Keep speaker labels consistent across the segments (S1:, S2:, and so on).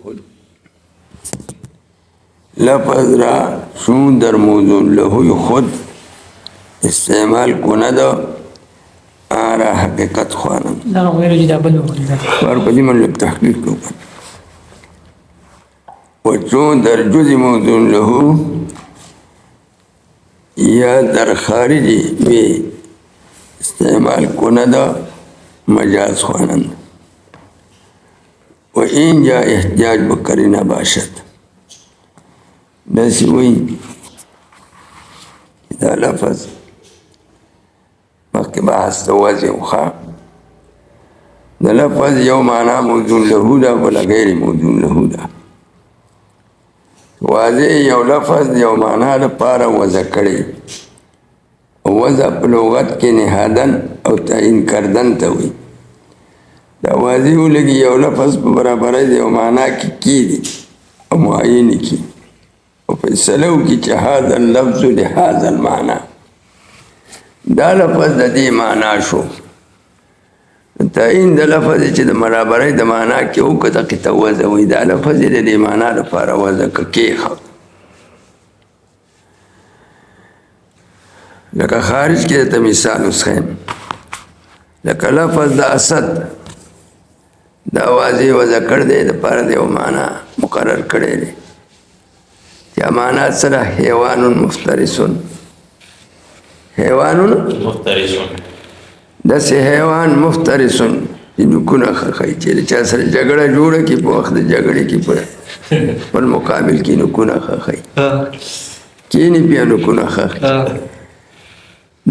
S1: خود لفظ را چون در موضوع له خود استعمال کند آن را حقیقت خوانند. بار بدی من لب تحقیق کو و چون در جز موضوع له یا در خارجی به استعمال کند مجاز خوانند و اینجا احتیاج بقرینه باشد. دسی وی دا لفظ مخی بحث توازی وخوا دا لفظ یو معنا موضوع له دا ولا غیر موضوع له دا واضح یو لفظ یو معنا دا پارا وضع کری وضع په لغت کې نهادن او تعین کردن ته وي. دا واضح ولګي یو لفظ په برابرۍ د یو معنا کې کیږي او معین کی او فیصله وکړي چې هذا اللفظ لهذا المعنى دا لفظ د دې معنا شو. تعین د لفظ چې د برابرۍ د معنا کې وکړه کې ته وضع وي دا لفظ د دې معنا لپاره وضع کېښود. لکه خارج کې ته مثال وسخیم لکه لفظ د اسد دا واضح وضع کړ دی د پاره د یو معنا مقرر کړی دی چې معنا سره حیوان مفترسون حیوان مفترسون داسې حیوان مفترسون چې نکونه خخی چې چا سره جګړه جوړه کړي په وخت د جګړې کې په مقابل کې نکونه خخی کینی بیا نکونه خخی.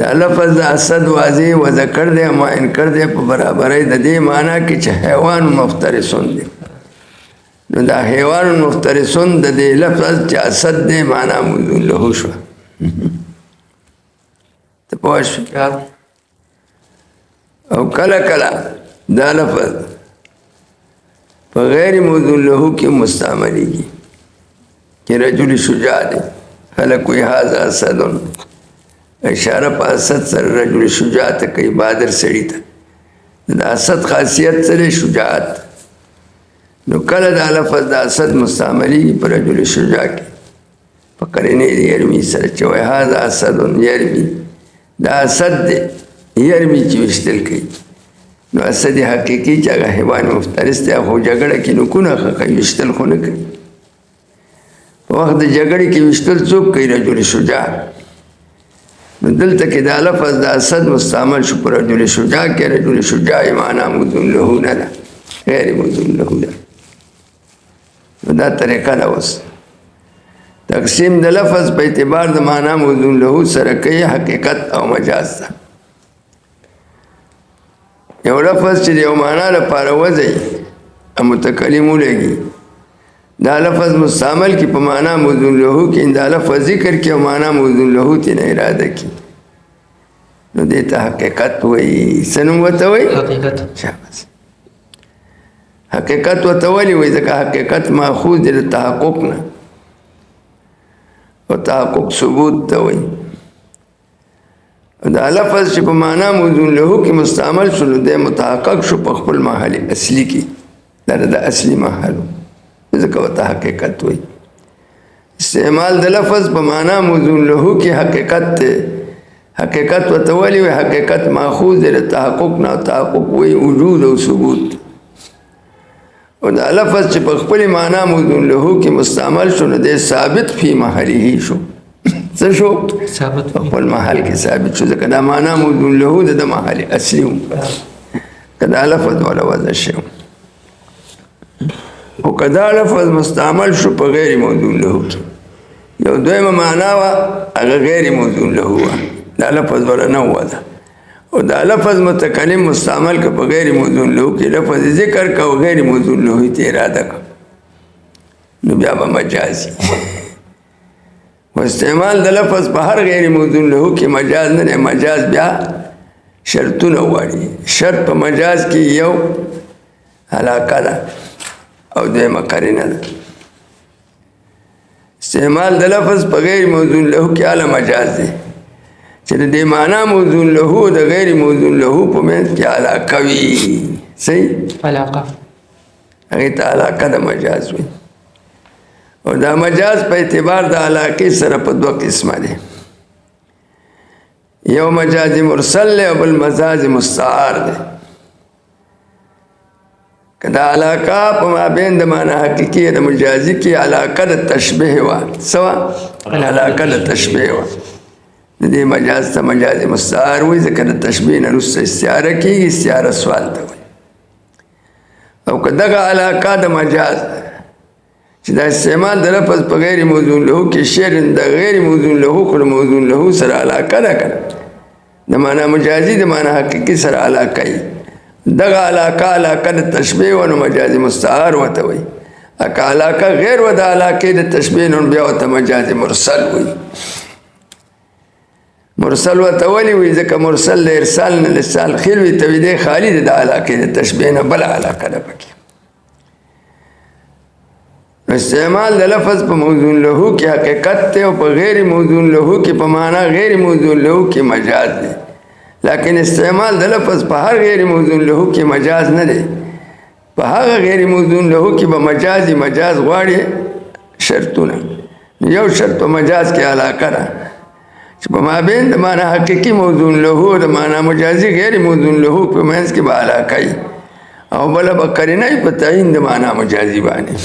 S1: دا لفظ د اسد واضح وضع کړ دی معین کړ دی په برابرۍ د دې معنا کې چې حیوان مفترسون دی. نو دا حیوان مفترسون د دې لفظ چې اسد دی معنا موضوع له شو. ته پوه شوې او کله کله دا لفظ په غیر موضوع له کې مستعملیږي چې رجل شجاع دی خلک وایي هذا اسد اشاره په اسد سره رجل شجاع ته کوي بادر سړي ته د اسد خاصیت سره شجاعت. نو کله دا لفظ د اسد مستعملیږي په رجل شجاع کې په قرینې د یرمي سره چې وایي هذا اسد یرمي دا اسد دی یرمي چې ویشتل کوي. نو اسد حقیقي چې هغه حیوان مفترس دی خو جګړه کې نکونه خښوي ویشتل خو نه کوي. په وخت د جګړې کې ویشتل څوک کوي رجل شجاع. نو دلته کې دا لفظ د اسد مستعمل شو پر رجل شجاع کې رجل شجاع معنا موضوع له نه ده غیر موضوع له ده. نو دا طریقه ده اوس تقسیم د لفظ په اعتبار د معنا موضوع له سره کوي حقیقت او مجاز ده. یو لفظ چې یو معنا لپاره وځي او متکلم ولګي دا لفظ مستعمل کی په معنا موضوع له کې دا لفظ ذکر کې او معنا موضوع له ته نه اراده کی نو دې ته حقیقت وایي. سنو وته وایي حقیقت شاباس حقیقت وته وایي ځکه حقیقت ماخوذ دی د تحقق نه او تحقق ثبوت ته وایي. دا لفظ چې په معنا موضوع له کې مستعمل شو نو د متحقق شو په خپل محل اصلي کې دا د اصلي محل ځکه ورته حقیقت وایي. استعمال د لفظ په معنا موضوع له کې حقیقت ته حقیقت ورته وایي حقیقت ماخوذ دی د تحقق نه تحقق وایي وجود او ثبوت. او دا لفظ چې په خپل معنا موضوع له کې مستعمل شو نو د ثابت فی محله شو. څه شو ثابت په خپل محل کې ثابت شو ځکه دا معنا موضوع له د محل اصلي و کدا لفظ ولا وضع شو او کدا لفظ مستعمل شو په غیر موضوع له کې یو دویمه معنا وا هغه غیر موضوع له دا لفظ ولا نه وضع او دا لفظ متکلم مستعمل که په غیر موضوع له کې لفظ ذکر کا او غیر موضوع له ته اراده کا نو بیا به مجازي و استعمال د لفظ په هر غیر موضوع له کې مجاز نه مجاز بیا شرطونه وایي. شرط په مجاز کې یو علاقه ده او دویمه قرینه ده. استعمال د لفظ په غیر موضوع له کې اعلی مجاز دی چې د معنا موضوع له د غیر موضوع له په منځ کې علاقه وي. صحیح علاقه هغې ته علاقه د مجاز وي. او دا مجاز په اعتبار د علاقې سره په دوه قسمه دی. یو مجاز مرسل دی او بل مجاز مستعار دی. که دا علاقه په مابین د معنی حقیقي د مجازي کې علاقه د تشبیه وه، څه وه؟ علاقه د تشبیه وه. د دې مجاز ته مجاز مستعار وایي، ځکه د تشبیه نه وروسته استعاره کېږي. استعاره سوال ته وایي. او که دغه علاقه د مجاز چې دا استعمال د لفظ په غیر موضوع له کې شعر د غیر موضوع له خو د موضوع له سره علاقه ده که د معنا مجازي د معنا حقیقي سره علاقه وي. دغه علاقه د تشبیه و نو مجاز مستعار ورته وایي. که علاقه غیر و د علاقې د تشبیه نو بیا ورته مجاز مرسل وایي. مرسل ورته ولې وایي؟ ځکه مرسل د ارسال نه لسال خیل وي ته وي دی خالي د علاقې د تشبیه نه بله علاقه ده پکې. استعمال د لفظ په موضوع له کې حقیقت دی او په غیر موضوع له کې په معنا غیر موضوع له کې مجاز دی. لیکن استعمال د لفظ په هر غیر موضوع له کې مجاز نه دی. په هغه غیر موضوع له کې به مجاز غواړي شرطونه. یو شرط په مجاز کې علاقه ده چې په مابین د معنا حقیقي موضوع له او د معنا مجازي غیر موضوع له په منځ کې به علاقه وي، او بله به قرینه وي په تعین د معنا مجازي باندې.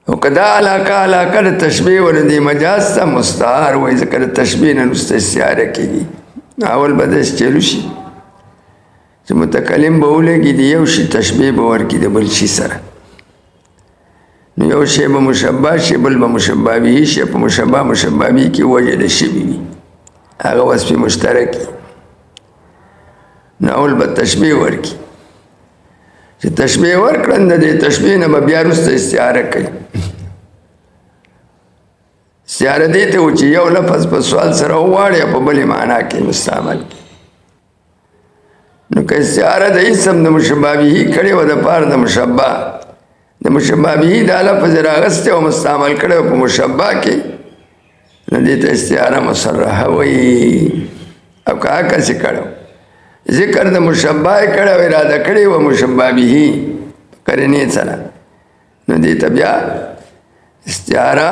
S1: او که دا علاقه د تشبیه و د دې مجاز ته مستعار وایي، ځکه د تشبیه نه وروسته استعاره کېږي. اول به داسې چلو شي چې متکلم به ولګي د یو شي تشبیه به ورکړي د بل شي سره. نو یو شی به مشبه شي، بل به مشبه به شي. په مشبه به کې وجه د شوي وي، هغه وصف مشترک وي. نو اول به تشبیه ورکړي. چې تشبیه ورکړن د دې تشبیه نه به بیا وروسته استعاره کوي. استعاره دې ته و چې یو لفظ په سوال سره وواړي او په بلې معنا کې مستعمل کړي. نو که استعاره د اسم د مشبه به کړې وه د پاره د مشبه د مشبه به دا لفظ راغستی او مستعمل کړی په مشبه کې، نو دې ته استعاره مصرحه وایي. او که هکسې کړی ذکر د مشبه کړی او اراده کړې وه مشبه به قرینې سره، نو دې ته بیا استعاره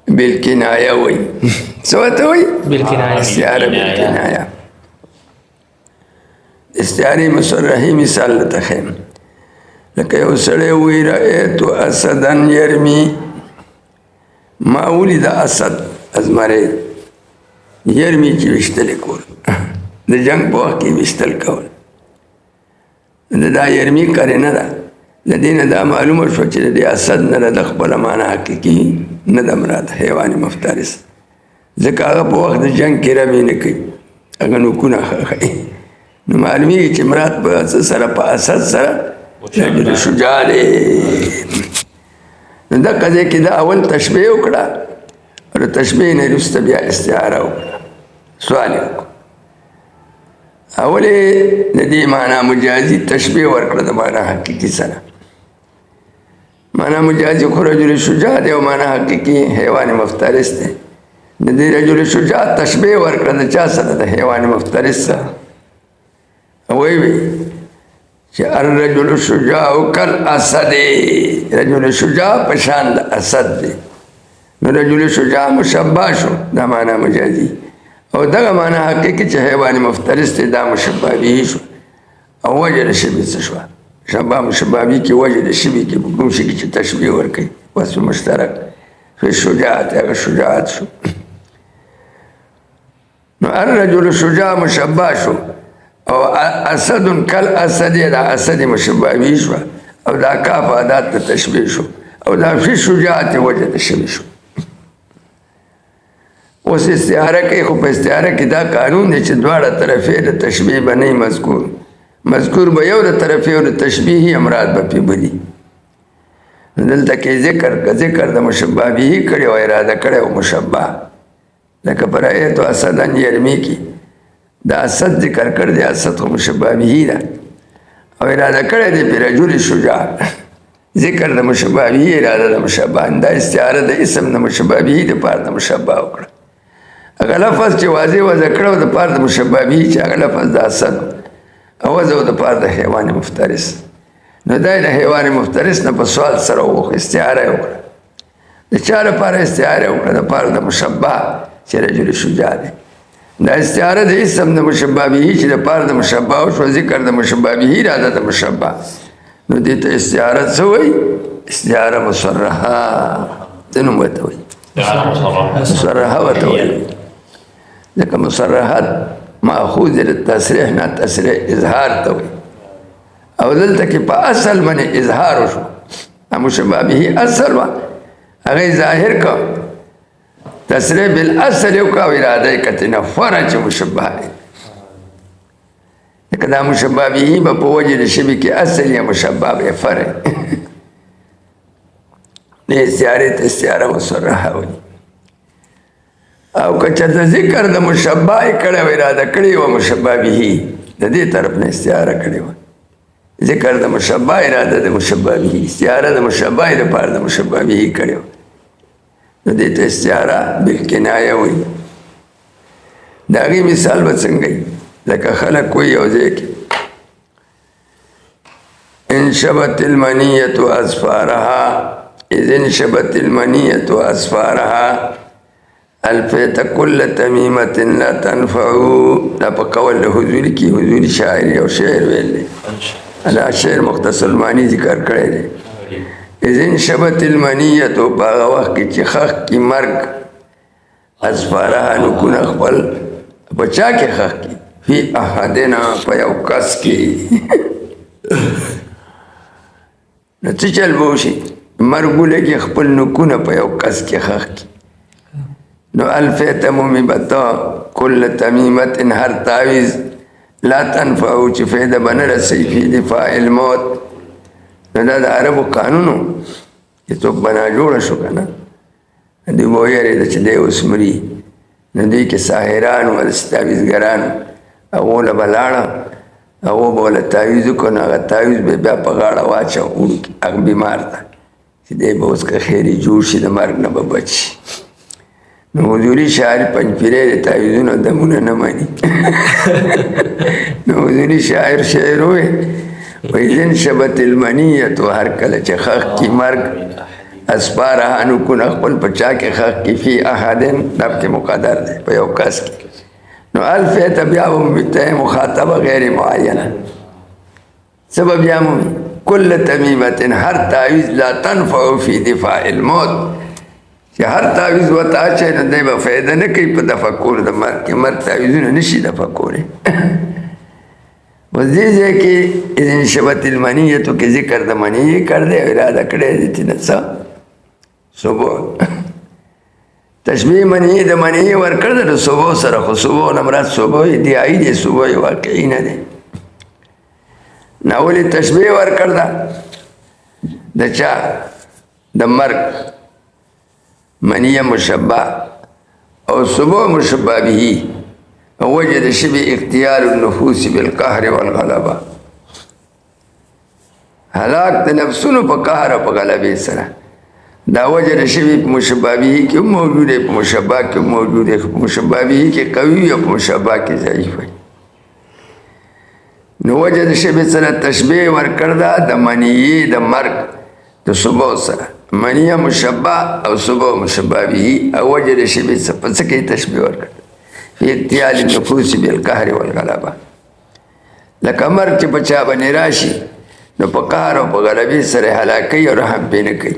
S1: بالکنایه وایي. څه ورته وایي؟ استعاره بالکنایه. استعارې مصرحې مثال درته ښیم. لکه یو سړی وایي رأیت اسدا یرمي، ما ولید اسد ازمری یرمي چې ویشتلې کول د جنگ په وخت کې ویشتل کول. دا یرمي قرینه ده. د دې نه دا معلومه شوه چې د دې اسد نه د خپله معنا حقیقي نه ده مراد، حیوان مفترس. ځکه هغه په وخت د جنگ کې رمې نه کوي، هغه نوکونه ښیي. نو معلومیږي چې مراد په څه سره؟ په اسد سره رجل شجاع دی. نو دغه ځای کې دا اول تشبیه وکړه او د تشبیه نه وروسته بیا استعاره وکړه. سوال یې وکړو اولې د دې معنا مجازي تشبیه ورکړه د معنا حقیقي سره. معنا مجازي خو رجل شجاع دی او معنا حقیقي حیوان مفترس دی. د دې رجل شجاع تشبیه ورکړه د چا سره؟ د حیوان مفترس سره. وایي چې الرجل شجاع کالاسد، رجل شجاع په شان د اسد دی. نو رجل شجاع مشبه شو، دا معنا مجازي. او دغه معنا حقیقي چې حیوان مفترس دی دا مشبه به شو. او وجه د شبه څه شوه؟ شبه مشبه به کې وجه د شبه کې په کوم شي کې چې تشبیه ورکوي وصف مشترک فی شجاعت، هغه شجاعت شو. نو الرجل شجاع مشبه شو، او اسد کل اسد دا اسد مشبه به شو، او دا کاف ادات ته تشبیه شو، او دا فی شجاعت وجه د شبه شو. اوس استعاره کوي، خو په استعاره کې دا قانون دی چې دواړه طرفې د تشبیه به نه مذکور به یو د طرفې او د تشبیه امراد به پې بدي. دلته کې ذکر د مشبه به کړی او اراده کړی او مشبه، لکه پر رأیت اسدا یرمي کې دا اسد ذکر کړ دی، اسد خو مشبه به ده او اراده کړی دی په رجل شجاع. ذکر د مشبه به اراده د مشبه، دا استعاره د اسم د مشبه به د پاره د مشبه وکړه. هغه لفظ چې واضح وضع کړه د پاره د مشبه به چې هغه لفظ د اسد او وضع د پاره د حیوان مفترس. نو دا د حیوان مفترس نه په سوال سره ووخ استعاره یې وکړه د چا لپاره استعاره یې وکړه دپاره د مشبه چې رجل شجاع دی دا استعاره د اسم د مشبه به چې دپاره د مشبه وشوه ذکر د مشبه به راځه د مشبه نو دې ته استعاره څه وایي استعاره مصرحه څه نوم ورته وایي مصرحه ورته وایي ځکه مصرحات ماخوذ د تصریح نه تصریح اظهار ته وایي او دلته کې په اصل باندې اظهار وشو مشبه به اصل وه هغه ظاهر کو تصریح بالاصل یو کا اراده یې کتې نه فرع چې مشبه دی لکه دا مشبه به به په وجه د شبې کې اصل یا مشبه به فرع د استعارې ته استعاره مصرحه وایي او که چېرته ذکر د مشبه یې کړی و اراده کړې وه مشبه به د دې طرف نه استعاره کړې وه ذکر د مشبه اراده د مشبه به استعاره د مشبه لپاره د مشبه به کړې وه نو دې ته استعاره بالکنایه وایي د هغې مثال به څنګه وي لکه خلک وایي یو ځای کې انشبت المنیة اظفارها اذ انشبت المنیة اظفارها الفیت کل تمیمت لا تنفعو دا پا قول حضوری کی حضوری شاعر یو شعر ویل دی دا شعر مختصر المانی ذکر کرے دی اذ انشبت المنیتو باغا وقت کی چی خخ کی مرگ اظفارها نکون اخبل بچا کی خخ کی فی احدنا پا یو کس کی نو چی چل بوشی مرگو لگی اخبل نکون پا یو کس کی خخ کی نو الفیت ممیبتا کل تمیمت هر تعویز لا تنفعو چی فیده بنرسی فی دفاع الموت نو دا دا عربو قانونو چی تو بنا جوڑا شو کنا دی بویری دا چی دی اسمری نو دی که ساحرانو و دستاویزگرانو اغولا بلانا اغو بولا تاویزو کن اغا تاویز بے بیا پا غاڑا واچا اغ بیمار تا چی دی با اس کا خیری جوڑ شی دا مرگ نبا بچی نو حضوری شاعر پنجپیره دی تاویزون دمون نمانی نو حضوری شاعر شعر ہوئے وَإِذِنْ شَبَتِ الْمَنِيَّةُ هر کل چه خخ کی مرگ اسپارها نکن اخپل پچا کے خخ کی فی احادن رب کے مقدر دے پا یو کس کی نو الفیت بیابم بیتے مخاطبہ غیر معینہ سبب بیامم کل تمیمت ہر تعویز لا تنفع فی دفاع الموت کہ ہر تعویز و تاچے نو دے با فیدہ نکی پا دفکور دا مرگ کہ مرگ تعویزون نشی دفکوری وزیزے کہ اذن شبت المنیتو کہ ذکر دا منی کر دے ارادہ کڑے دیتی نسا صبح تشبیح منی دا منی ورکر دا صبح سرخو صبح نمرات صبح دی آئی دی صبح واقعی ندے ناولی تشبیح ورکر دا چا دا مرگ منی مشبہ او صبح مشبہ بھی وجد شبه اختیار النفوس بالقهر والغلبه هلاك نفسونو په قهر او په غلبه سره دا وجد شبه مشبه به کې موجود ہے مشبه کې موجود ہے مشبه به کې قوي او مشبه کې ضعیف ہے نو وجد شبه سره تشبیه ورکړه د منی د مرګ د صبح سره منی مشبه او صبح مشبه به او وجد شبه څه کې تشبیه ورکړه فی اختیال النفوس بالقهر والغلبه لکه مرګ چې بچا باندې راشي نو په قهر او په غلبې سره هلاکي او رحم پې نه کوي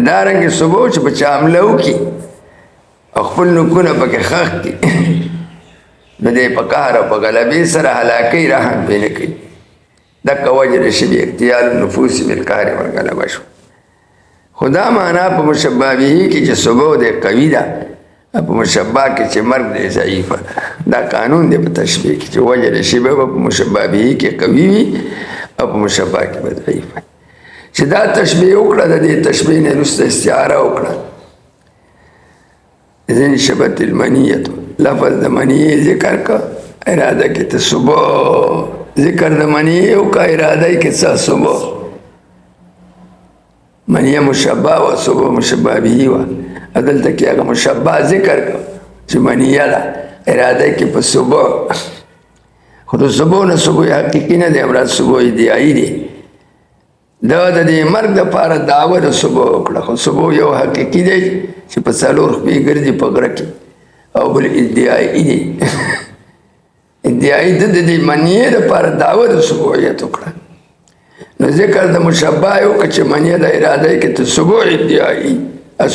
S1: دارنګې صبح چې بچا حمله وکړي او خپل نوکونه پکې خښ کړي نو دی په قهر او په غلبې سره هلاکي رحم پې نه کوي دکه وجه د شبه اختیال النفوس بالقهر والغلبه شو خدا معنا په مشبه به کې چې صبح دی قوي ده په مشبه کې چې مرګ دی ضعیفه دا قانون دی په تشبیه کې چې وجه د شبه په مشبه به کې قوي وي او په مشبه کې به ضعیفه چې دا تشبیه وکړه د دې تشبیه نه وروسته استعاره وکړه ځینې شبت المنیة لفظ د منیې ذکر که اراده کې ته صبح ذکر د منیې وکړه اراده کې څه صبح منیه مشبه و صبح مشبه به و دلته کې هغه مشبه ذکر کو چې منیه ده اراده کې په صبح خو د صبح نه صبح حقیقي نه دی مراد صبح ایدیایي دی دا د دې مرګ دپاره دعوه د صبح وکړه خو صبح یو حقیقي دی چې په څلور خپې ګرځي په غره کې او بل ادعایي دی ادعایي د دې منیې دپاره دعوه د صبحیت وکړه نو ذکر د مشبه یې وکړه چې منیې د اراده کې ته صبح ادعایي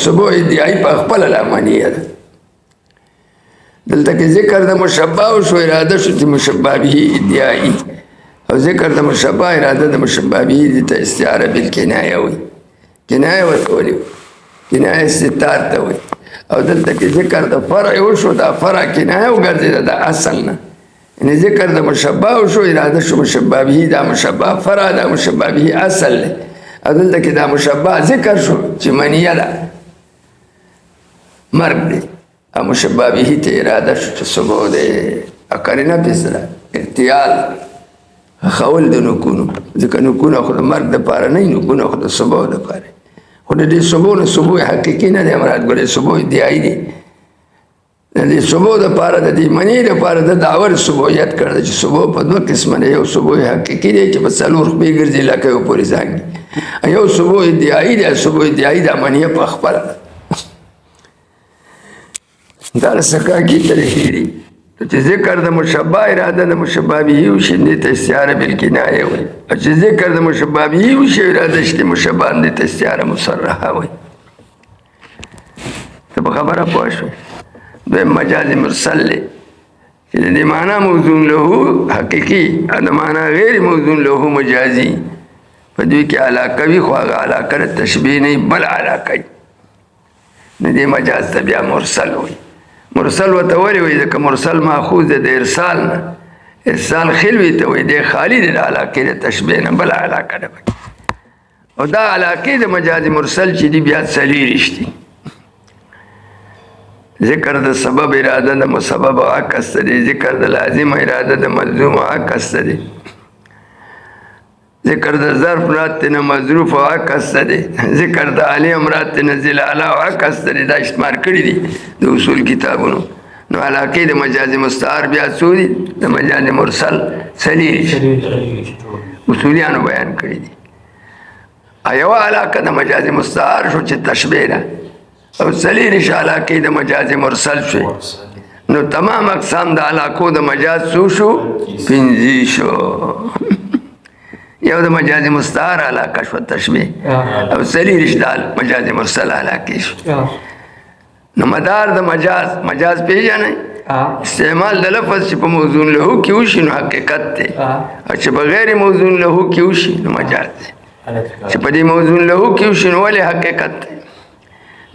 S1: صبح ادعایي په خپله لا منیې ده دلته کې ذکر د مشبه وشو اراده شو چې مشبه به ادعایي او ذکر د مشبه اراده د مشبه به دې ته استعاره بالکنایه وایي کنایه ورته ولې کنایه استتار ته وایي او دلته کې ذکر د فرع وشو دا فرع کنایه وګرځېده د اصل نه یعنې ذکر د مشبه وشو اراده شو مشبه به دا مشبه فرع دا مشبه به اصل دی او دلته کې دا مشبه ذکر شو چې منیه ده مرګ دی او مشبه به ته اراده شو چې صبح دی او قرینه پسې ده ارتیال خول د نکونو ځکه نکونه خو د مرګ دپاره نه وي نکونه خو د صبح دپاره خو د دې صبح نه صبح حقیقي نه دی مراد ګورې صبح ادعایي دی د دې صبح دپاره د دې منې دپاره د دعوه د صبحیت کړی چې صبح په دوه قسمه دی یو صبح حقیقي دی چې په څلور خپې ګرځي لکه یو پورې زانګي یو صبح ادعایي دی صبح ادعایي دا منیه په خپله ده دا د سکاکي طریقې دي چې ذکر د مشبه اراده د مشبه به وشي دې ته استعاره بالکنایه وایي او چې ذکر د مشبه به وشي اراده شي مشبه دې ته استعاره مصرحه وایي ته په خبره پوه شوې دویم مجاز مرسل دی چې د دې معنا موضوع له حقیقي او د معنا غیر موضوع له مجازي په دوی کې علاقه وي خو هغه علاقه د تشبیه نه بل علاقه وي نو دې مجاز ته بیا مرسل وایي مرسل ورته ولې وایي ځکه مرسل ماخوذ دی د ارسال نه ارسال خلوي ته وایي دی خالي دی د علاقې د تشبیه نه بله علاقه ده او دا علاقې د مجاز مرسل چې دي بیا څلېرویشت دي ذکر د سبب اراده د مسبب عکس دی ذکر د لازم اراده د ملزوم عکس دی ذکر د ظرف مراد نه مظروف او عکس دی ذکر د علیم مراد نه ذل علا او عکس دی دا شمار کړی دي د اصول کتابونو نو علاقې د مجاز مستعار بیا څو دي د مجاز مرسل څلېرویشت اصولیانو بیان کړی دي یوه علاقه د مجاز مستعار شو چې تشبیه ده او څلېرویشت علاقې د مجاز مرسل شوې نو تمام اقسام د علاقو د مجاز څو شو پنځه شو یو د مجاز مستعار علاقه شو تشبیه او څلېرویشت د مجاز مرسل علاقې شو نو مدار د مجاز پیژنئ استعمال د لفظ چې په موضوع له کې وشي نو حقیقت دی او چې په غیر موضوع له کې وشي نو مجاز دی چې په دې موضوع له کې وشي نو ولې حقیقت دی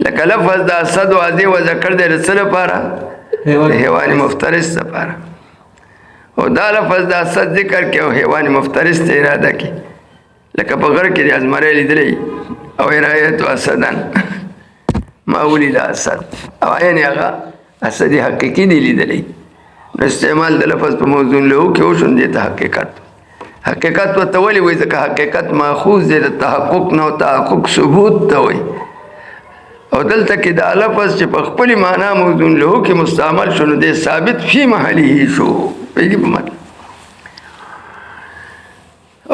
S1: لکه لفظ د اسد و عزی و ذکر دی د څه لپاره د حیوان مفترس لپاره او دا لفظ د اسد ذکر کې او حیوان مفترس ته اراده کې لکه په غر کې د ازمرۍ لیدلی او رایت اسدن ما ولید اسد او عین هغه اسد حقیقي دی لیدلی نو استعمال د لفظ په موضوع له کې وشو دې ته حقیقت ورته ولې وایي ځکه حقیقت ماخوذ دی د تحقق نه او تحقق ثبوت ته وایي او دلته کې دا لفظ چې په خپل معنا موضوع له کې مستعمل شو نو دې ثابت فی محله شو پیږي په مطلب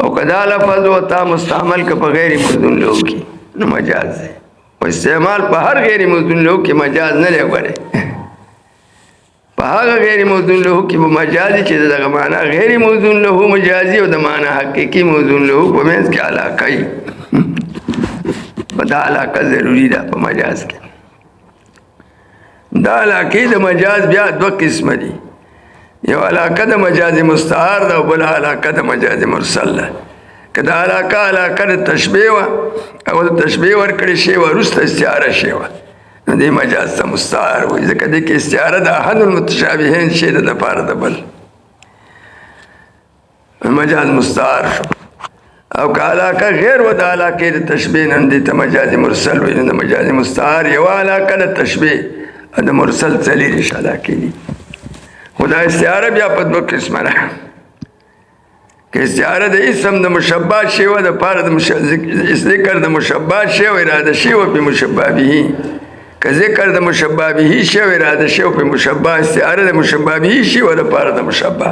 S1: او کدا لفظ وتا مستعمل که په غیر موضوع له کې نو مجاز دی او استعمال په هر غیر موضوع له کې مجاز نه لګوري په هغه غیر موضوع له کې مجازي چې دغه معنا غیر موضوع له مجازي او د معنا حقيقي موضوع له په منځ کې علاقه ای دا علاقه ضروری ده په مجاز کې دا علاقه د مجاز بیا دوه قسم دي یو علاقه د مجاز مستعار ده او بل علاقه د مجاز مرسل ده کدا علاقه د تشبیه او د تشبیه ورکړي شی ورسته استعاره شی نو دې مجاز ته مستعار وایي ځکه دې کې استعاره د احد المتشابهین شی د لپاره ده بل مجاز مستعار شو او که علاقه غیر و د علاقې د تشبیه نن دې ته مجاز مرسل وایي د مجاز مستعار یوه علاقه د تشبیه او د مرسل څلېرویشت علاقې دي خو دا استعاره بیا په دوه قسمه ده که استعاره د اسم د مشبه شی و د پاره د ذکر د مشبه شی و اراده شی و په مشبه به که ذکر د مشبه به شی و اراده شی و په مشبه استعاره د مشبه به شی و د پاره د مشبه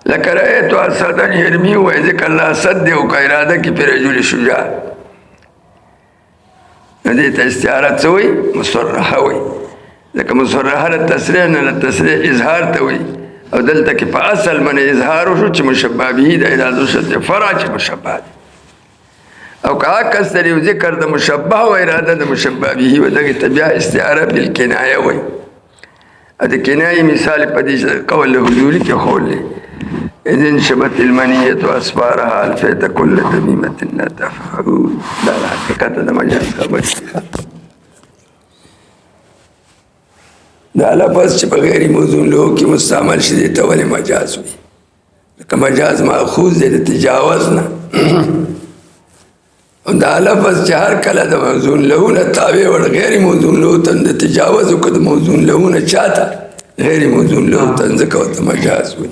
S1: لکه رأیتو اسدن یرمی وای ذکر اللہ اسد دیو کا ارادہ کی پی رجل شجاع دیتا استعارت سوئی مصرحہ وی لکه مصرحہ لتصریح نه لتصریح اظهار ته وی او دلته کې په اصل من اظهار وشو چې مشبه به د اراده شته فرع چې مشبه او که عکس دی ذکر د مشبه او اراده د مشبه به و دغه تبع استعاره بالکنایه وی د کنایه مثال په دې قول حضور کې خول اذن شبت المنیه اسفارها الفیت كل تمیمه لا تفعل دا حقیقت د مجاز خبر دا لفظ چې په غیر موضوع له کې مستعمل شي ته ولې مجاز وي لکه مجاز ماخوذ دی د تجاوز نه دا لفظ چې هر کله د موضوع له نه تابع ور غیر موضوع له ته د تجاوز او د موضوع له نه چاته غیر موضوع له ته ځکه ته مجاز وي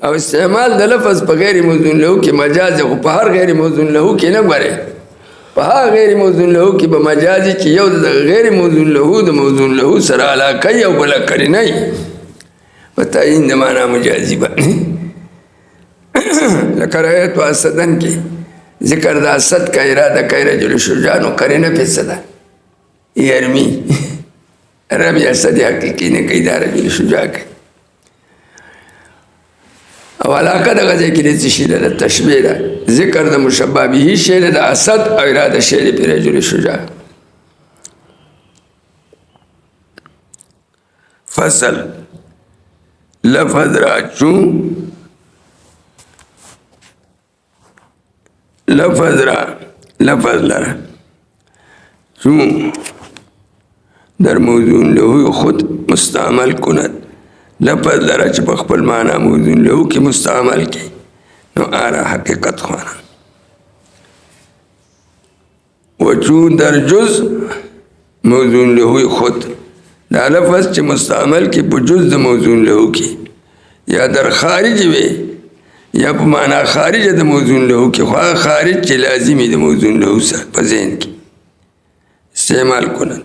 S1: او استعمال د لفظ په غیر موضوع له کې مجاز خو په هر غیر موضوع له کې نه غره په هغه غیر موضوع له کې به مجازي چې یو د غیر موضوع له د موضوع له سره علاقه یو بل کړی نه په تعین د معنا مجازي باندې لکه رأیت اسدن کې ذکر د اسد کا اراده کوي رجل شجاع نو قرینه په صدا یرمی رمی اسد حقیقی نه کوي دا رجل شجاع کوي او علاقه د غځې کې د شي د تشبیه ده ذکر د مشبه به شی د اسد او اراده شی د رجل شجاع فصل لفظ راچو لفظ لرا چون در موضوع له خود مستعمل کند لفظ لرا چې په خپل معنا موضوع له کې مستعمل کی نو آره حقیقت خوانه و چون در جز موضوع له خود دا لفظ چې مستعمل کی په جز د موضوع له کې یا در خارج وي یا په معنا خارج د موضوع له کې خو خارج چې لازمي د موضوع له سره په ذهن کې استعمال کړه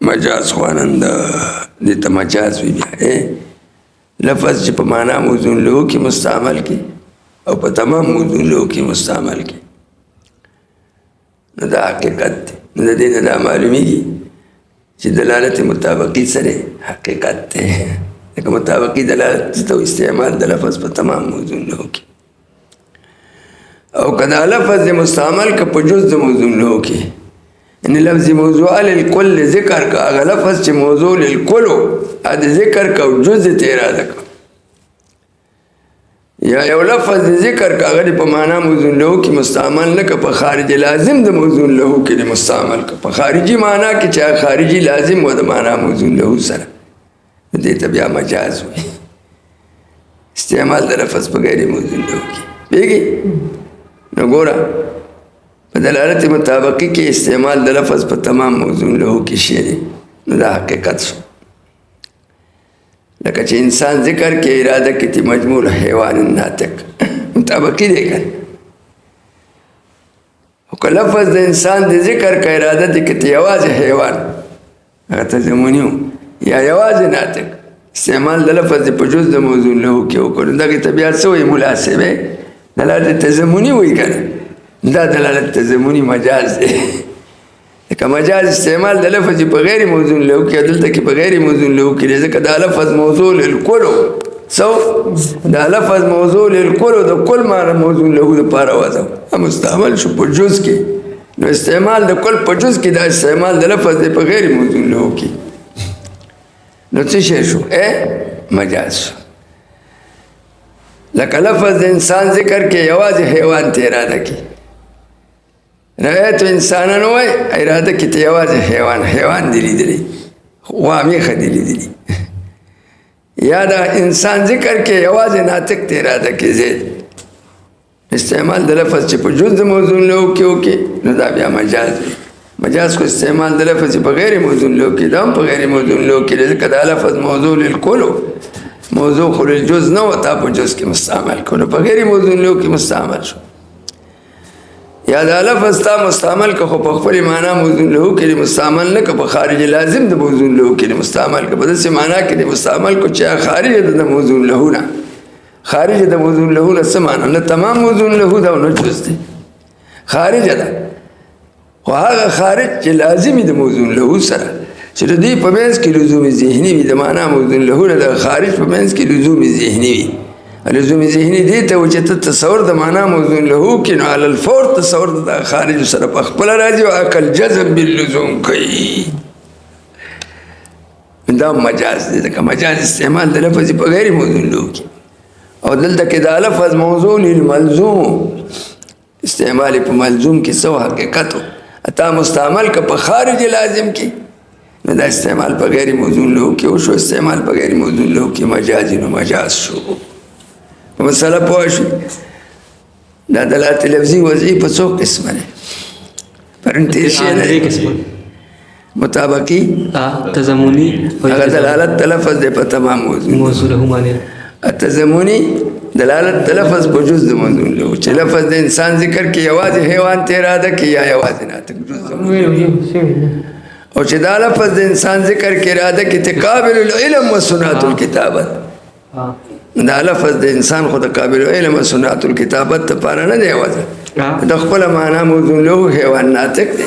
S1: مجاز خوانند د ته مجاز وی بیا لفظ چې په معنا موضوع له کې مستعمل کی او په تمام موضوع له کې مستعمل کی نو دا حقیقت دی د دې نه معلومیږي چې دلالت مطابقی سره حقیقت دی لکه مطابقی دلالت ته استعمال د لفظ په تمام موضوع له کې او کدا لفظ مستعمل که په جز د موضوع له کې ان لفظ موضوع للكل ذکر کا هغه لفظ چې موضوع للكل ا ذکر کا جز ته اراده کا یا یو لفظ ذکر کا هغه په معنا موضوع له کې مستعمل نه که په خارج لازم د موضوع له کې مستعمل کا په خارجي معنا کې چې خارجي لازم و د معنا موضوع له سره دې ته بیا مجاز وي استعمال د لفظ په غیر موضوع له کې پیږي نو ګوره په دلالت مطابقی کې استعمال د لفظ په تمام موضوع له کې شی دی نو دا حقیقت شو لکه چې انسان ذکر کې اراده کې مجموع حیوان ناطق مطابقی دی کنه او که لفظ د انسان د ذکر کې اراده دي کې یوازې حیوان هغه تضمنیو یا یوازې ناطق استعمال د لفظ په جز د موضوع له کې وکړو دغه طبیعت سوې مناسبه دلالت تضمنی وي کنه دا دلالت تضمنی مجاز دی که مجاز استعمال د لفظ په غیر موضوع له کې دلته کې په غیر موضوع له کې ځکه دا لفظ موضوع للكل سو دا لفظ موضوع للكل د کل معنی موضوع له لپاره وځو مستعمل شو په جز کې نو استعمال د کل په جز کې دا استعمال د لفظ په غیر موضوع له کې نو څه شی شو مجاز شو لکه لفظ د انسان ذکر کې یوازې حیوان ته اراده کې رأیت انسانان وای اراده کې ته یوازې حیوان دی لیدلی وامیخه دی لیدلی یا دا انسان ذکر کې یوازې ناطق ته اراده کې زید استعمال د لفظ چې په جز د موضوع له کې وکي نو دا بیا مجاز دی مجاز کو استعمال د لفظ په غیر موضوع له کې دا په غیر موضوع له کې ځکه دا لفظ موضوع للكل موضوع خل الجز نه وتا په جز کې مستعمل کړو په غیر موضوع له کې مستعمل شو یا دا لفظ تا مستعمل که خو په خپل معنا موضوع له کې مستعمل نه که په خارج لازم د موضوع له کې مستعمل که په داسې معنا کې مستعمل کو چې خارج د موضوع له نه خارج د موضوع له نه څه معنا نه تمام موضوع له دا نه جز دی خارج ده خو هغه خارج چې لازمي د موضوع له سره چې د دې په منځ کې لزوم ذهني وي د معنا موضوع له نه د خارج په منځ کې لزوم ذهني وي لزوم ذهني دي ته چې ته تصور د معنا موضوع له کې نو علی الفور تصور د خارج سره په خپل راځي او عقل جذب باللزوم کوي دا مجاز دی ځکه مجاز استعمال د لفظ په غیر موضوع له کې او دلته کې دا لفظ موضوع للملزوم استعمال په ملزوم کې سو حقیقت اتا مستعمل که په خارج لازم کې نو دا استعمال په غیر موضوع له کې او شو استعمال په غیر موضوع له کې مجازي نو مجاز شو مسئلہ پوشی دا دلالت لفظی وضعی پا څو قسمه ده پرنتیشی ده مطابقی
S2: تزمونی
S1: اگر دلالت تلفظ ده پا تمام موضوع
S2: له معنی
S1: تزمونی دلالت تلفظ پا جز ده موضوع له چه لفظ ده انسان ذکر کی یواز حیوان تیرا ده کی یا یواز ناتک جز ده او چه دا لفظ ده انسان ذکر کی را ده کی تقابل العلم و سنات الكتابت دا لفظ د انسان خو د قابل علم و سنت الکتابت لپاره نه دی وځه د خپل معنا موضوع له حیوان ناطق دی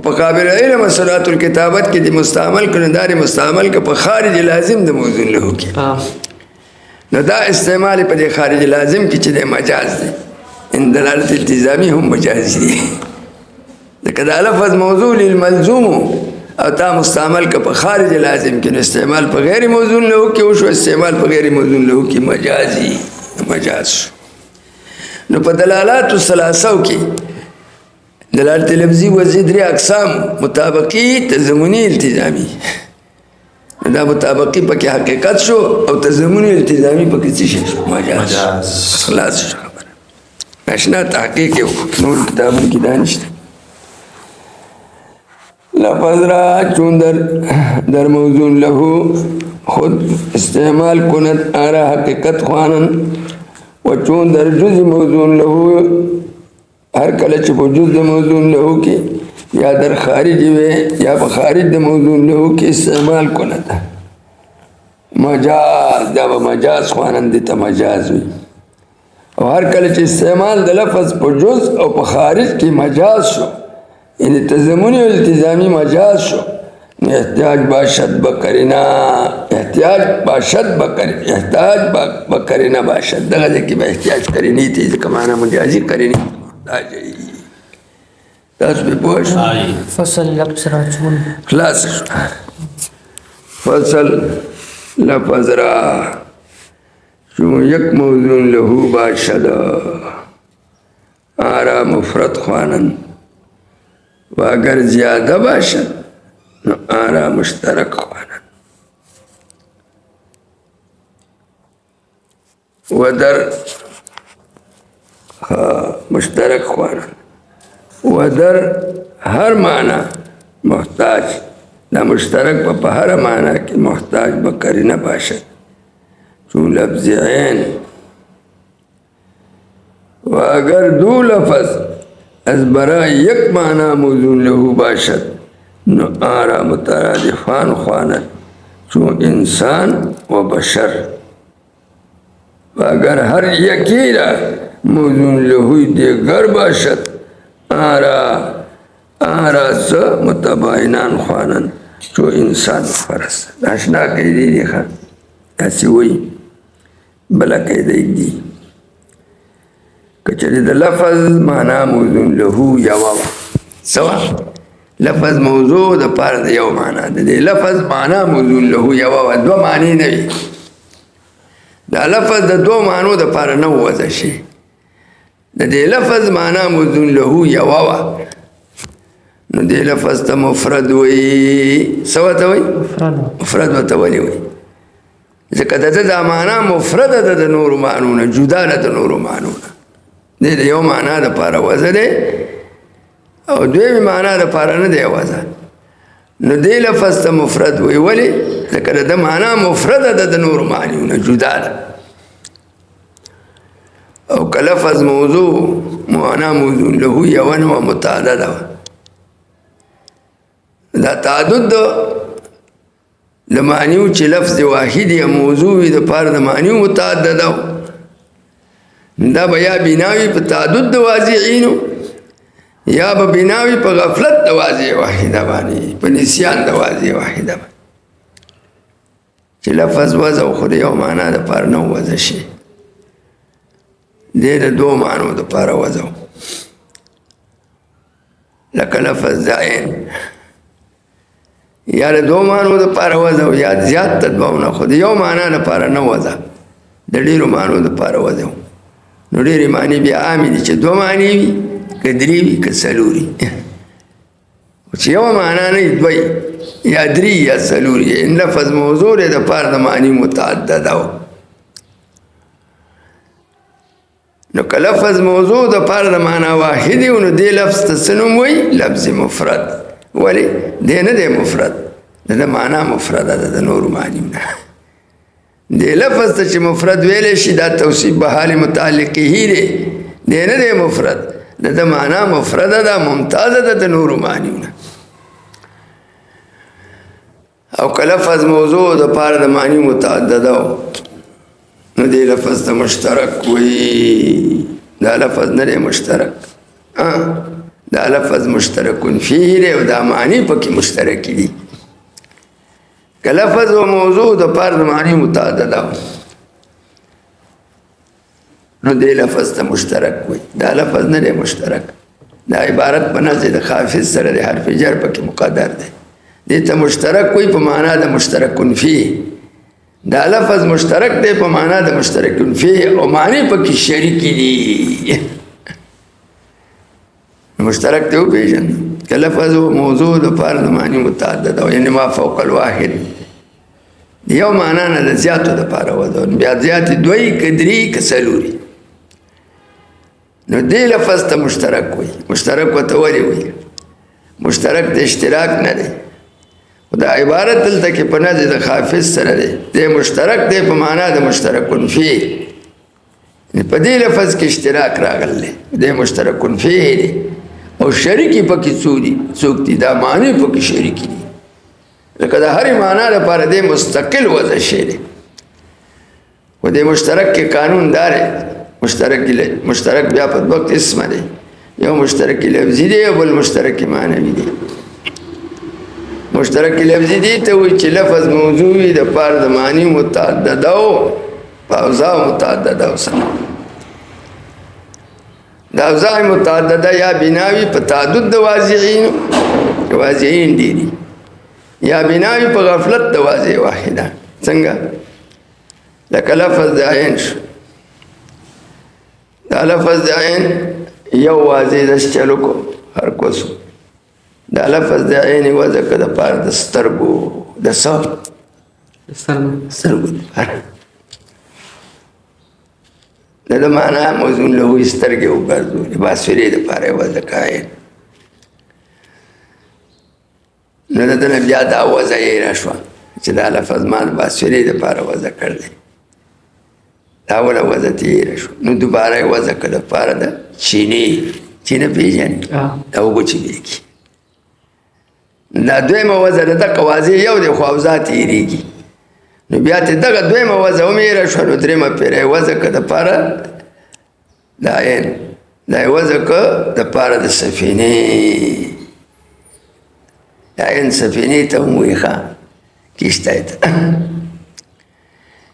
S1: په قابل علم و سنت الکتابت کې د مستعمل کړنداري مستعمل کې په خارج لازم د موضوع له کې نو دا استعمال په د خارج لازم کې چې د مجاز دی ان دلالت التزامی هم مجازي دی دا دا لفظ موضوع للملزوم او تا مستعمل که په خارج لازم کې استعمال په غیر موضوع له کې وشو استعمال په غیر موضوع له کې مجازي مجاز نو په دلالات الثلاثه کې دلالت لفظي و ذکر اقسام مطابقي تضمني التزامي دا مطابقي په کې حقیقت شو او تضمني التزامي په کې څه شو مجاز خلاص شو خبره آشنا تحقیق نور کتابونو کې دانشته لفظ را چون در موضوع له خود استعمال کند آرا حقیقت خوانن و چون در جز موضوع له هر کله چې په جز د موضوع له کې یا در خارج وي یا په خارج د موضوع له کې استعمال کند مجاز دا مجاز خوانن دي ته مجاز وي او هر کله چې استعمال د لفظ په جز او په خارج کې مجاز شو یعنی تضمنی و التزامی مجاز شو احتیاج باشد بکرینا احتیاج باشد بکرینا احتیاج بکرینا باشد دغه ځکه به احتیاج کرینی تی ځکه معنا مجازي کرینی دا جاي تاسو به پوه
S2: فصل لفظ را چون
S1: خلاص شو فصل لفظ را چون یک موضوع له باشد آرا مفرد خوانن و اگر زیاده باشد نو آرا مشترک خوانن و در مشترک خوانن و در هر معنی محتاج دا مشترک په هر معنی کې محتاج به قرینه باشد چون لفظ عین و اگر دو لفظ از برای یک معنی موضوع له باشد نو آرا مترادفان خواند چون انسان و بشر و اگر هر یکی را موضوع له دیگر باشد آرا سا متباینان خوانند چون انسان فرست اشنا قیدی دی خواه ایسی وی بلا قیدی دی کچری دا لفظ معنی موضوع له یوا سوا لفظ موضوع دا پار دا یو معنی دا لفظ معنی موضوع له یوا دو معنی نوی دا لفظ دا دو معنی دا پار نو وزا شی دا لفظ معنی موضوع له یوا نو دی لفظ تا مفرد وی سوا تا وی مفرد و تا ولی وی ځکه دا معنا مفرد ده د نورو معنونه جدا ده د نورو معنونه د یو معنا دپاره وضع دی او دویمې معنا دپاره نه دی وضع نو دی لفظ ته مفرد وی ولې ځکه د ده معنا مفرده ده د نورو معنیونه جدا ده او که لفظ موضوع معنا موضوع له یون و متعدد دا تعدد لمعنیو چې لفظ واحد یا موضوع د پاره د معنیو متعدد دا بیا بناوی په تعدد د واضعینو یا به بناوی په غفلت د واضع واحده باندې په نسیان د واضع واحده باندې چې لفظ وضع خو د یو معنا د پاره نه وضع شي دې د دوه معنو د پاره وضع لکه لفظ عین یا د دوه معنو د پاره وضع یا زیات تدباونه خو د یو معنا د پاره نه وضع د ډیرو معنو د پاره وضع نو ډیرې معنی بیا عامې دي چې دوه معنی وي که درې وي که څلور وي چې یوه معنا نه وي دوی یا درې یا څلور ان لفظ موضوع دی د پاره د معنی متعدده و نو که لفظ موضوع د پاره د معنا واحد و نو دې لفظ ته څه نوم وایي لفظ مفرد ولې دی نه دی مفرد د معنا مفرده ده د نورو معنی نه دی لفظ ته چې مفرد ویلی شي دا توصیف به حال متعلقه دی نه دی مفرد د معنا مفرده ده ممتازه ده د نورو معنی نه او که لفظ موضوع د پاره د معنی متعدده نو دی لفظ ته مشترک وي دا لفظ نه دی مشترک دا لفظ مشترکون فیه دی او دا معنی پکې مشترکی دي که لفظ و موضوع د پاره د معنی متعدده نو دی لفظ ته مشترک وي دا لفظ نه دی مشترک دا عبارت په نزد د خافض سره د حرف جر پکې مقدر دی دې ته مشترک وي په معنا د مشترکون فیه دا لفظ مشترک دی په معنا د مشترکون فیه او معنی پکې شریکی دي مشترک ته وپېژنه که لفظ و موضوع د پاره د معنی متعدده یعنی ما فوق الواحد یو معنا نه د زیاتو د پاره وضع بیا زیاتې دوی که درې که څلوري نو دې لفظ ته مشترک وي مشترک ورته ولې وي مشترک د اشتراک نه دی خو دا عبارت دلته کې په نزد د خافض سره دی دی مشترک دی په معنا د مشترکون فیه په دې لفظ کې اشتراک راغلی دی مشترکون فیه دی او شریکی پکې څوک دي دا معنی پکې شریکی دي لکه د هرې معنا لپاره دی مستقل وضع شی دی و دی مشترک کې قانون دار مشترک بیا په دوه قسمه دی یو مشترک لفظي دی او بل مشترک معنوي دی مشترک لفظي دی ته وایي چې لفظ موضوع وي د پاره د معنی متعدده او په اوضاع متعدده سره دا اوضاع متعدده یا بناوی په تعدد د واضعین دي یا بناوی په غفلت د واضع واحده څنګه لکه لفظ د عین شو دا لفظ د عین یو واضع داسې چلو کو هر کوسو دا لفظ د عین وضع که د پاره د سترګو د سترګو دپاره د معنا موضوع له سترګې وګرځو لباسوري دپاره یې وضع که عین نو د ده نه بیا دا وضع یې راشوه چې دا لفظ ما د باسوري دپاره وضع کړی دا وله وضع ته یې راشوه نو دوباره یې وضع که دپاره د چینه پېژنې دا وګوچې بیږي دا دویمه وضع د دغه واضح یو دی خو اوضاع تېرېږي نو بیا ته دغه دویمه وضع هم یې راشوه نو درېیمه پېره یې وضع که دپاره د عین دا یې وضع که دپاره د سفینې د عین سفینې ته هم وایي ښه کشتی ته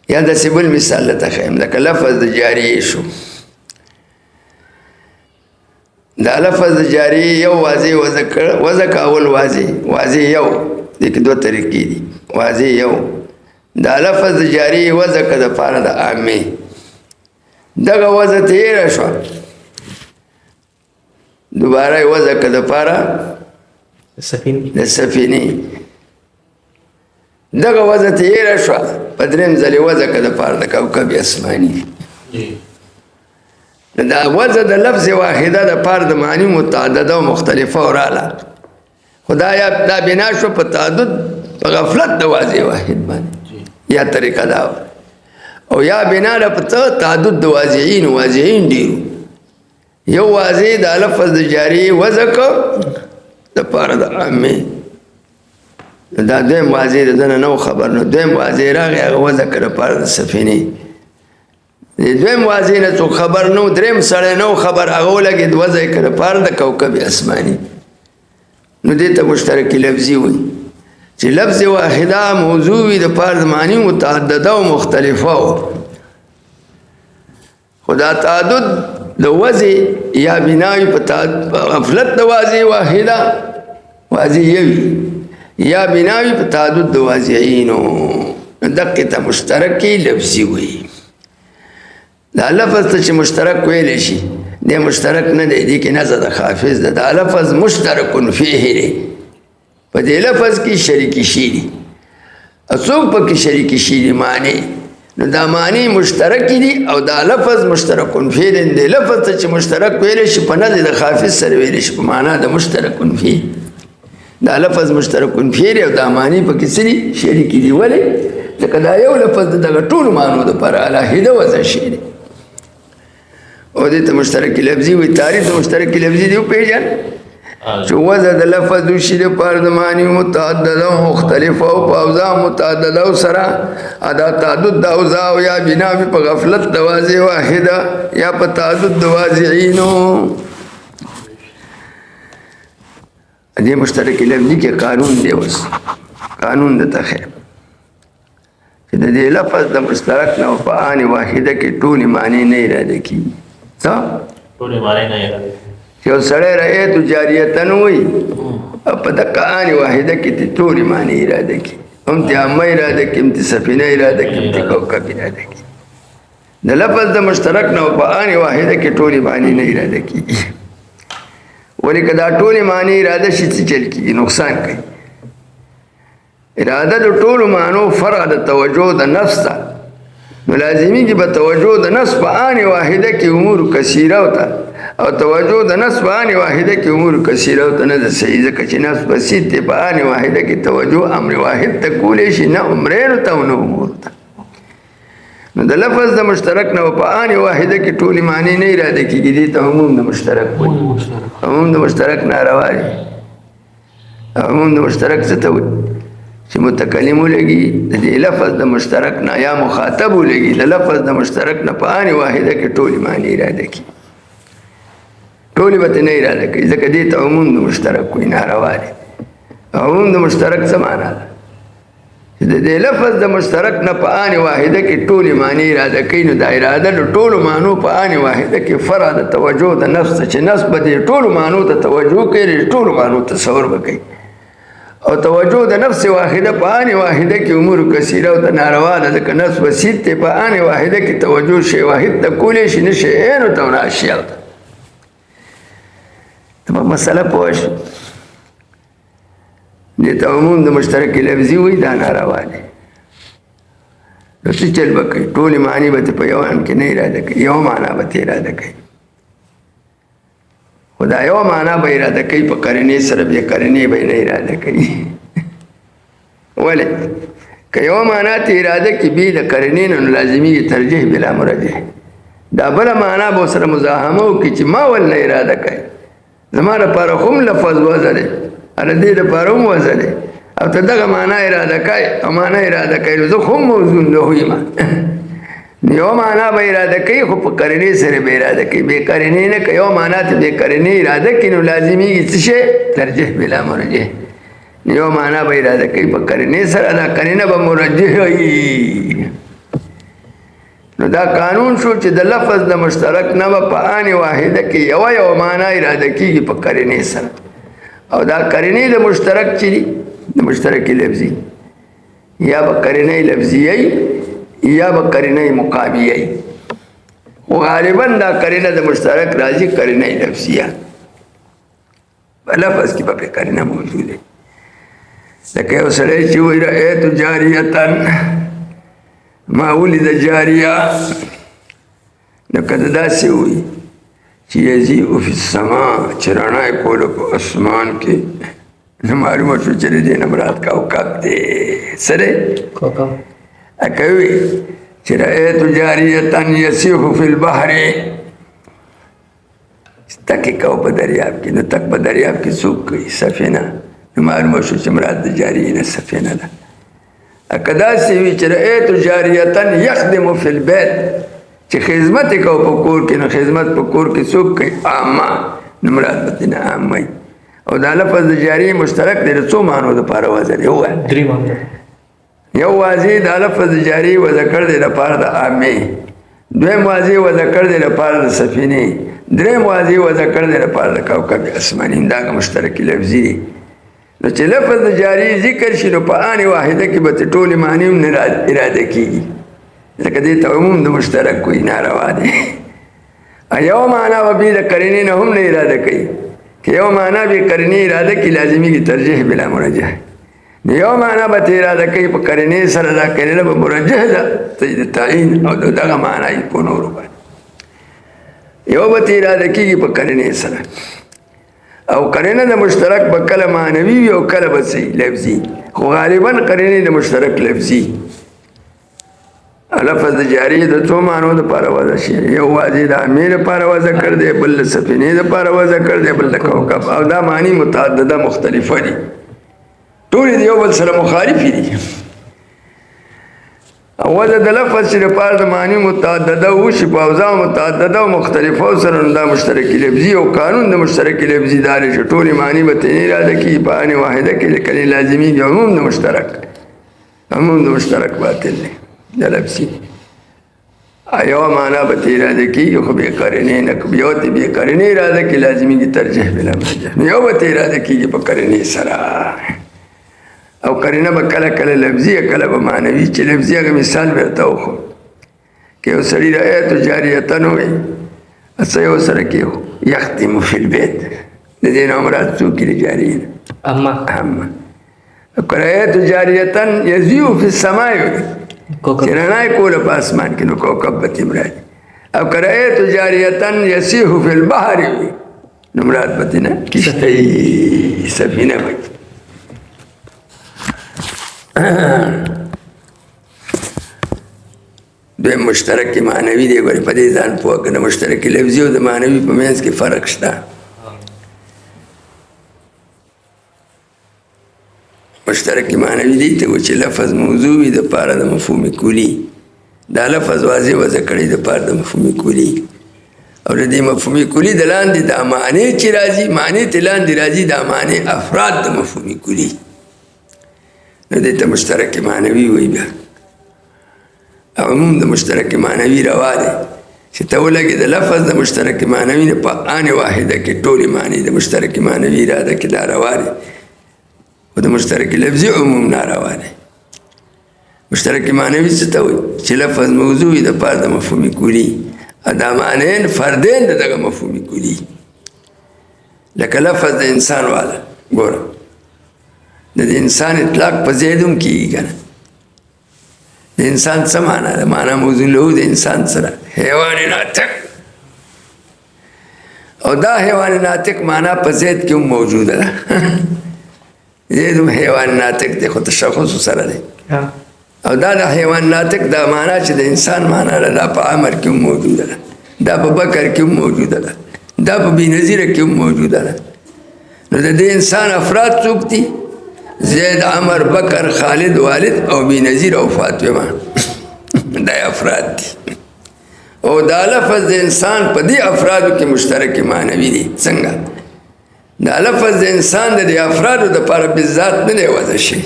S1: یا داسې بل مثال درته ښیم لکه لفظ د جاریې شو دا لفظ د جاریې یو واضح وضع که اول واضح یو دې کې دوه طریقې دي واضح یو دا لفظ د جاریې وضع که دپاره د عامې دغه وضع ته هېره شوه دوباره یې وضع که دپاره د سفینې دغه وضع ته هېره شوه په درېیم ځل یې وضع که دپاره د کوکب اسماني دا وضع د لفظ واحده د پاره د معنی متعدده او مختلفه وراله خو دا بنا شو په تعدد په غفلت د واضح واحد باندې یا طریقه دا او یا بنا د پته تعدد د واضعین ډیرو یو واضع د لفظ د جاری وزک د پاره د عامه دا دویم واضع د دنه نو خبر نو دویم واضع راغی هغه وزک د پاره د سفینه دویم واضع نه څو خبر نو دریم سره نو خبر هغه لګي د وزک د پاره د کوكب اسماني نو دې ته مشترک لفظي وي چې لفظ واحده موضوع وي د پاره د معنی متعدده او مختلفه خدا تعدد د وضع یا بناوی په غفلت د واضع واحده واضع یوي یا بناوی په تعدد د واضعینو دقه ته مشترکی لفظي وي دا لفظ ته چې مشترک ویل شي د مشترک نه دی کې نزد حافظ دا لفظ مشترک فيه دی په دې لفظ کې شریک شي اڅوک په کې شریک شي معنی نو دا معنی مشترک دي او دا لفظ مشترک فيه دی لفظ ته چې مشترک ویل شي په نزد حافظ سره ویل شي په معنا د مشترک فيه دا لفظ مشترک فيه او دا معنی په کې سری شریک دي ولې ځکه دا یو لفظ د ټول معنی د پر علاوه وځي شي او دې ته مشترک لفظي وي تعریف د مشترک لفظي دی پیژن چې وځه د لفظ د شی د پر د معنی متعدده او مختلفه او په اوضاع متعدده او سره ادا تعدد د اوضاع یا بنا په غفلت د واضع واحده یا په تعدد د واضعینو دې مشترک لفظي کې قانون دی وس قانون د تخیر چې د دې لفظ د مشترک نه په ان واحده کې ټول معنی نه اراده کی څه
S3: ټول معنی نه اراده
S1: چې سره رایت جاریتن وي په دغه ان واحده کې ټول معنی اراده کی هم ته امه اراده کی هم ته سفینه اراده کی هم ته کوكب اراده کی د لفظ د مشترک نه په ان واحده کې ټول معنی نه اراده کی ولیکه دا ټول معنی اراده شي چې چل کی نقصان کوي اراده د ټول معنی فرع د توجه د نفس ته ملازمی کی بتوجه د نفس په ان واحده کې امور کثیره وتا او توجه د نفس په ان واحده کې امور کثیره وتا نه صحیح ځکه چې نفس بسیط په ان واحده کې توجه امر واحد ته کولې شي نه امرین ته نو امور ته نو د لفظ د مشترک نه په ان واحده کې ټول معنی نه اراده کیږي دي ته عموم د مشترک وي عموم د مشترک ناروا دي عموم د مشترک څه ته وي چې متکلم لګي د لفظ د مشترک نه یا مخاطب لګي د لفظ د مشترک نه په ان واحده کې ټول معنی اراده کی ټول به نه اراده کوي ځکه دې ته عموم د مشترک وي ناروا دي عموم د مشترک څه معنا ده د لفظ د مشترک نه په ان واحده کې ټول معنی اراده کوي نو د اراده د ټول معنی په ان واحده کې فرع د توجه د نفس چې نفس به ټول معنی ته توجه کوي ټول معنی تصور وکړي او توجه د نفس واحده په ان واحده کې امور کثیره او ناروا ده ځکه نفس بسیط په ان واحده کې توجه شی واحد ته کولې شي نشي نو ته نه اشیاء ته مسله پوښ دې ته عموم د مشترک لفظي وي دا ناروا دي نو څه چل وکړي ټول معنی به په یو ان کې نه اراده کوي یو معنا به اراده کوي خدا یو معنا به اراده کوي په قرینه سره به قرینه به نه اراده کوي ولې که یو معنا ته اراده کوي به د قرینه نه لازمي ترجیح بلا مرجح دا بل معنا به سره مزاحمه کوي چې ما ول نه اراده کوي زماره پر هم لفظ وزره اره دې لپاره هم وزره او ته دغه معنا اراده کوي او معنا اراده کوي زه هم موضوع نه ویم یو معنا به اراده کوي خو په قرینه سره به اراده کوي به قرینه نه کوي یو معنا ته به قرینه اراده کوي نو لازمي څه شي ترجیح بلا مرجح یو معنا به اراده کوي په قرینه سره دا قرینه به مرجح وي نو دا قانون شو چې د لفظ د مشترک نه په ان واحده کې یو معنا اراده کیږي په قرینه سره او دا قرینه د مشترک چي د مشترک لفظي یا به قرینه لفظي یا به قرینه مقابلیه غالبا دا قرینه د مشترک راځي قرینه لفظیه لفظ کې به قرینه موجوده لکه یو سړی چې وایي رأیت جاریتن ما ولد جاریه نو کله داسې وایي چې یزیء فی السما چې رڼا یې کوله په اسمان کې نو معلومه شو چې دې نه مراد کوكب دی سره
S2: کوكب
S1: کوي چې رأیت جاریة یسیح فی البحر تکې کو په دریاب کې. نو تک په دریاب کې څوک کوي؟ سفینه. نو معلومه شو چې مراد د جاریې نه سفینه ده. که داسې وي چې رأیت جاریة یخدم فی البیت چې خدمت یې کو په کور کې، نو خدمت په کور کې څوک کوي؟ عامه. نو مراد به ترې نه عامه. او دا لفظ د جاریې مشترک دی د څو معنو دپاره وضع دی؟ ووایه.
S2: درې معنی.
S1: یو واضح دا لفظ د جاریې وضع کړی دی لپاره د عامې، دویم واضح وضع کړی دی لپاره د سفینې، دریم واضح وضع کړی دی لپاره د کوکب اسماني. دا مشترکي لفظي دی. نو چې لفظ د جاریې ذکر شي نو په آن واحده کې به ټولې معنی هم نه اراده کېږي، ځکه دې ته عموم د مشترک کوي، ناروا دی. یو معنا به بې د قرینې نه هم نه اراده کوي. که یو معنا بې قرینې اراده کړي لازمي ترجیح بلا مرجح. یو معنا به ته اراده کوي په قرینې سره، دا قرینه به مرجح ده د تعین او دغه معنا یې په نورو باندې. یو به ته اراده کېږي په قرینې سره، او قرینه د مشترک به کله معنوي وي او کله به لفظي، خو غالبا قرینې د مشترک لفظي. لفظ د جاریې د څو معنو دپاره وضع شي. یو واضح د عامې دپاره وضع کړ دی، بل د سفینې دپاره وضع کړ دی، بل د کوکب. او دا معنی متعدده مختلفه دي، ټولې د یو بل سره مخالفې دي. او وضع د لفظ چې دپاره د معنی متعدده وشي په اوضاع متعدده او مختلفو سره، نو دا مشترکي لفظي. او قانون د مشترکي لفظي دا دی چې ټولې معنی به ترې اراده کېږي په آن واحده کې، لیکنې لازمي عموم د مشترک باطل دی د لفظي. یو معنا به ته اراده کېږي خو بې قرینې نه، یو ته بې قرینې اراده کړي لازمي دي ترجیح بلا مرجح. یو به ته اراده کېږي په قرینې سره، او قرینه به کله کله لفظي کله به معنوي. چې لفظي هغه مثال به درته وښیم. که یو سړي رأیت جاریة ووایي، څه یې ورسره کېږو؟ یختم فی البیت. د دې نه مراد څوک دي؟ جاریې نه عامه. رأیت جاریة یضیء فی السماء چې رڼا یې کوله په اسمان کې، نو کوکب به ترې مراد. او که رأیت جاریة یسیح فی البحر وي، نو مراد به ترې نه کښتۍ سفینه وي. دویم مشترک معنوي دی. ګورې په دې ځان پوه که د مشترک لفظي او د معنوي په منځ کې فرق شته. مشترک معنوي دی ته و چې لفظ موضوع وي د پاره د مفهوم کلي. دا لفظ واضح وضع کړی د پاره د مفهوم کلي، او د دې مفهوم کلي د لاندې دا معنی چې راځي، معنی ته لاندې راځي دا معنی افراد د مفهوم کلي، نو دې ته مشترک معنوي وایي. بیا عموم د مشترک معنوي روا دی چې ته ولګې د لفظ د مشترک معنوي نه په آن واحده کې ټولې معنی د مشترک معنوي اراده کې دا روا دی، خو د مشترک لفظي عموم ناروا دی. مشترک معنوي څه ته وایي؟ چې لفظ موضوع وي د پاره د مفهوم کلي، دا معنین فردین د دغه مفهوم کلي. لکه لفظ د انسان والا، ګوره د انسان اطلاق په زید هم کېږي که نه. د انسان څه معنا ده؟ معنا موضوع له د انسان سره حیوان ناطق، او دا حیوان ناطق معنا په زید کې هم موجوده ده. زید هم حیوان ناطق دی خو تشخص سره دی. او دا د حیوان ناطق دا معنا چې د انسان معنا ده، دا په عمر کې هم موجوده ده، دا په بکر کې هم موجوده ده، دا په بېنظیره کې هم موجوده ده. نو د دې انسان افراد څوک دي؟ زید، عمر، بکر، خالد، والد او بېنظیر او فاطمه. دا افراد دي. او دا لفظ د انسان په دې افرادو کې مشترک معنوي دی. څنګه؟ دا لفظ د انسان د دې افرادو دپاره بالذات نه دی وضع شي.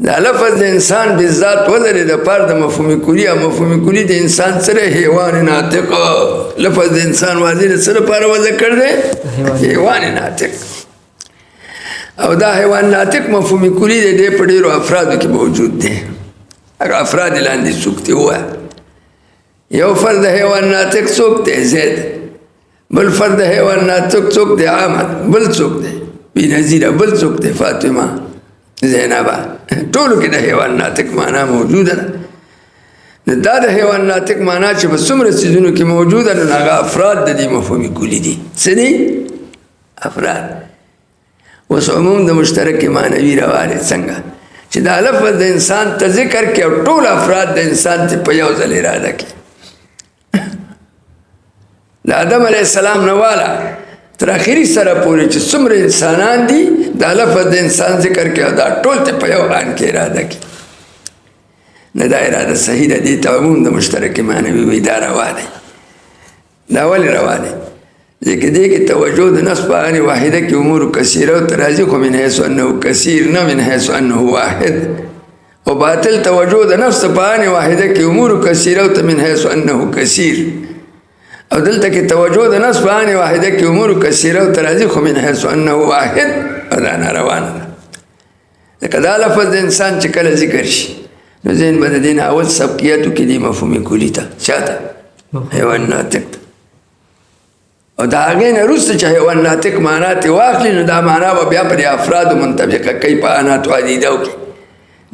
S1: دا لفظ د انسان بالذات وضع دی دپاره د مفهوم کلي، او مفهوم کلي د انسان سره حیوان ناطق. لفظ د انسان واضح د څه لپاره وضع کړ دی؟ حیوان ناطق. او دا حیوان ناطق مفهوم کلي دی، دی په ډېرو افرادو کې موجود دی. هغه افراد یې لاندې څوک دي ووایه. یو فرد حیوان ناطق څوک دی؟ زید. بل فرد حیوان ناطق څوک دی؟ عامر. بل څوک دی؟ بېنظیره. بل څوک دی؟ فاطمه، زینبه. ټولو کې د حیوان ناطق معنا موجوده ده. دا د حیوان ناطق معنا چې په څومره څیزونو کې موجوده ده، هغه افراد د دې مفهوم کلي دي. څه دي؟ افراد. اوس عموم د مشترک معنوي روا دی. څنګه؟ چې دا لفظ د انسان ته ذکر کې او ټول افراد د انسان ته په یو ځل اراده کې د آدم علیه السلام نه والا تر اخري سره پورې چې څومره انسانان دي دا لفظ د انسان ذکر کې او دا ټول ته په یو آن کې اراده کې نه دا اراده صحیح ده دې ته عموم د مشترک معنوي وي دا روا دی دا ولې روا دی ځکه دې کې توجه د نفس په آن واحده کې امور کثیره او ترازی خو من حیث انه کثیر نه من حیث انه واحد او باطل توجه د نفس په آن واحده کې امور کثیره او من حیث انه کثیر او دلته کې توجه د نفس په آن واحده کې امور کثیره او ترازی خو من حیث انه واحد او دا ناروا نه ده لکه دا لفظ د انسان چې کله ذکر شي نو ذهن به د دې نه اول سبقیاتو کې دې مفهوم کلي ته چاته حیوان ناطق ته او دا هغې نه وروسته چې حیوان ناطق معنا ترې واخلي نو دا معنا به بیا پرې افرادو منطبقه کوي په اناتو عدیدو کې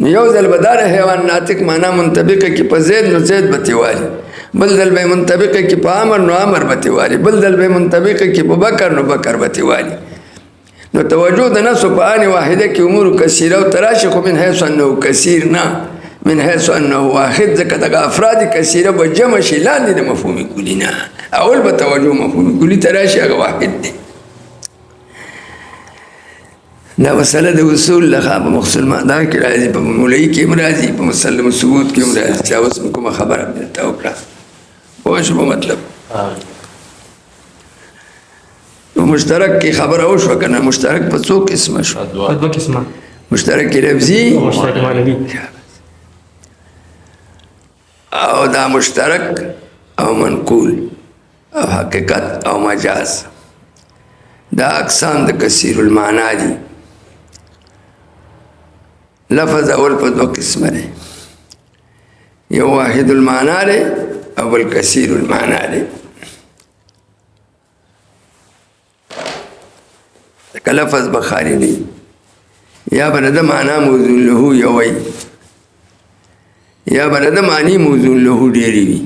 S1: نو یو ځل به دا حیوان ناطق معنا منطبقه کې په زید نو زید به ترې والي بل ځل به منطبقه کې په امر نو امر به ترې والي بل ځل به منطبقه کې په بکر نو بکر به ترې والي نو توجه د نفس په آن واحده کې امور کثیره او تراشي خو من حیث انه کثیر نه من حیث انه واحد ځکه دغه افراد کثیره به جمع شي لاندې د مفهوم کلي نه اول به توجه مفهوم کلي ته راشي هغه واحد دی دا مسله د اصول لخوا په مخصوص معنا کې راځي په مولوي کې هم راځي په مسلم ثبوت کې هم راځي چې اوس کومه خبره درته وکړه پوه شو په مطلب نو مشترک کې خبره وشوه که نه مشترک په څو قسمه شو
S2: دوه قسمه
S1: مشترک لفظي
S2: مشترک معنوي
S1: او دا مشترک او منقول او حقیقت او مجاز دا اقسام د کثیر المعنا دي لفظ اول په دوه قسمه دی یو واحد المعنا دی او بل کثیر المعنا دی که لفظ بخاری دی یا بلد معنا موضوع له یوی یا بلد معنی موضوع له ډیری وي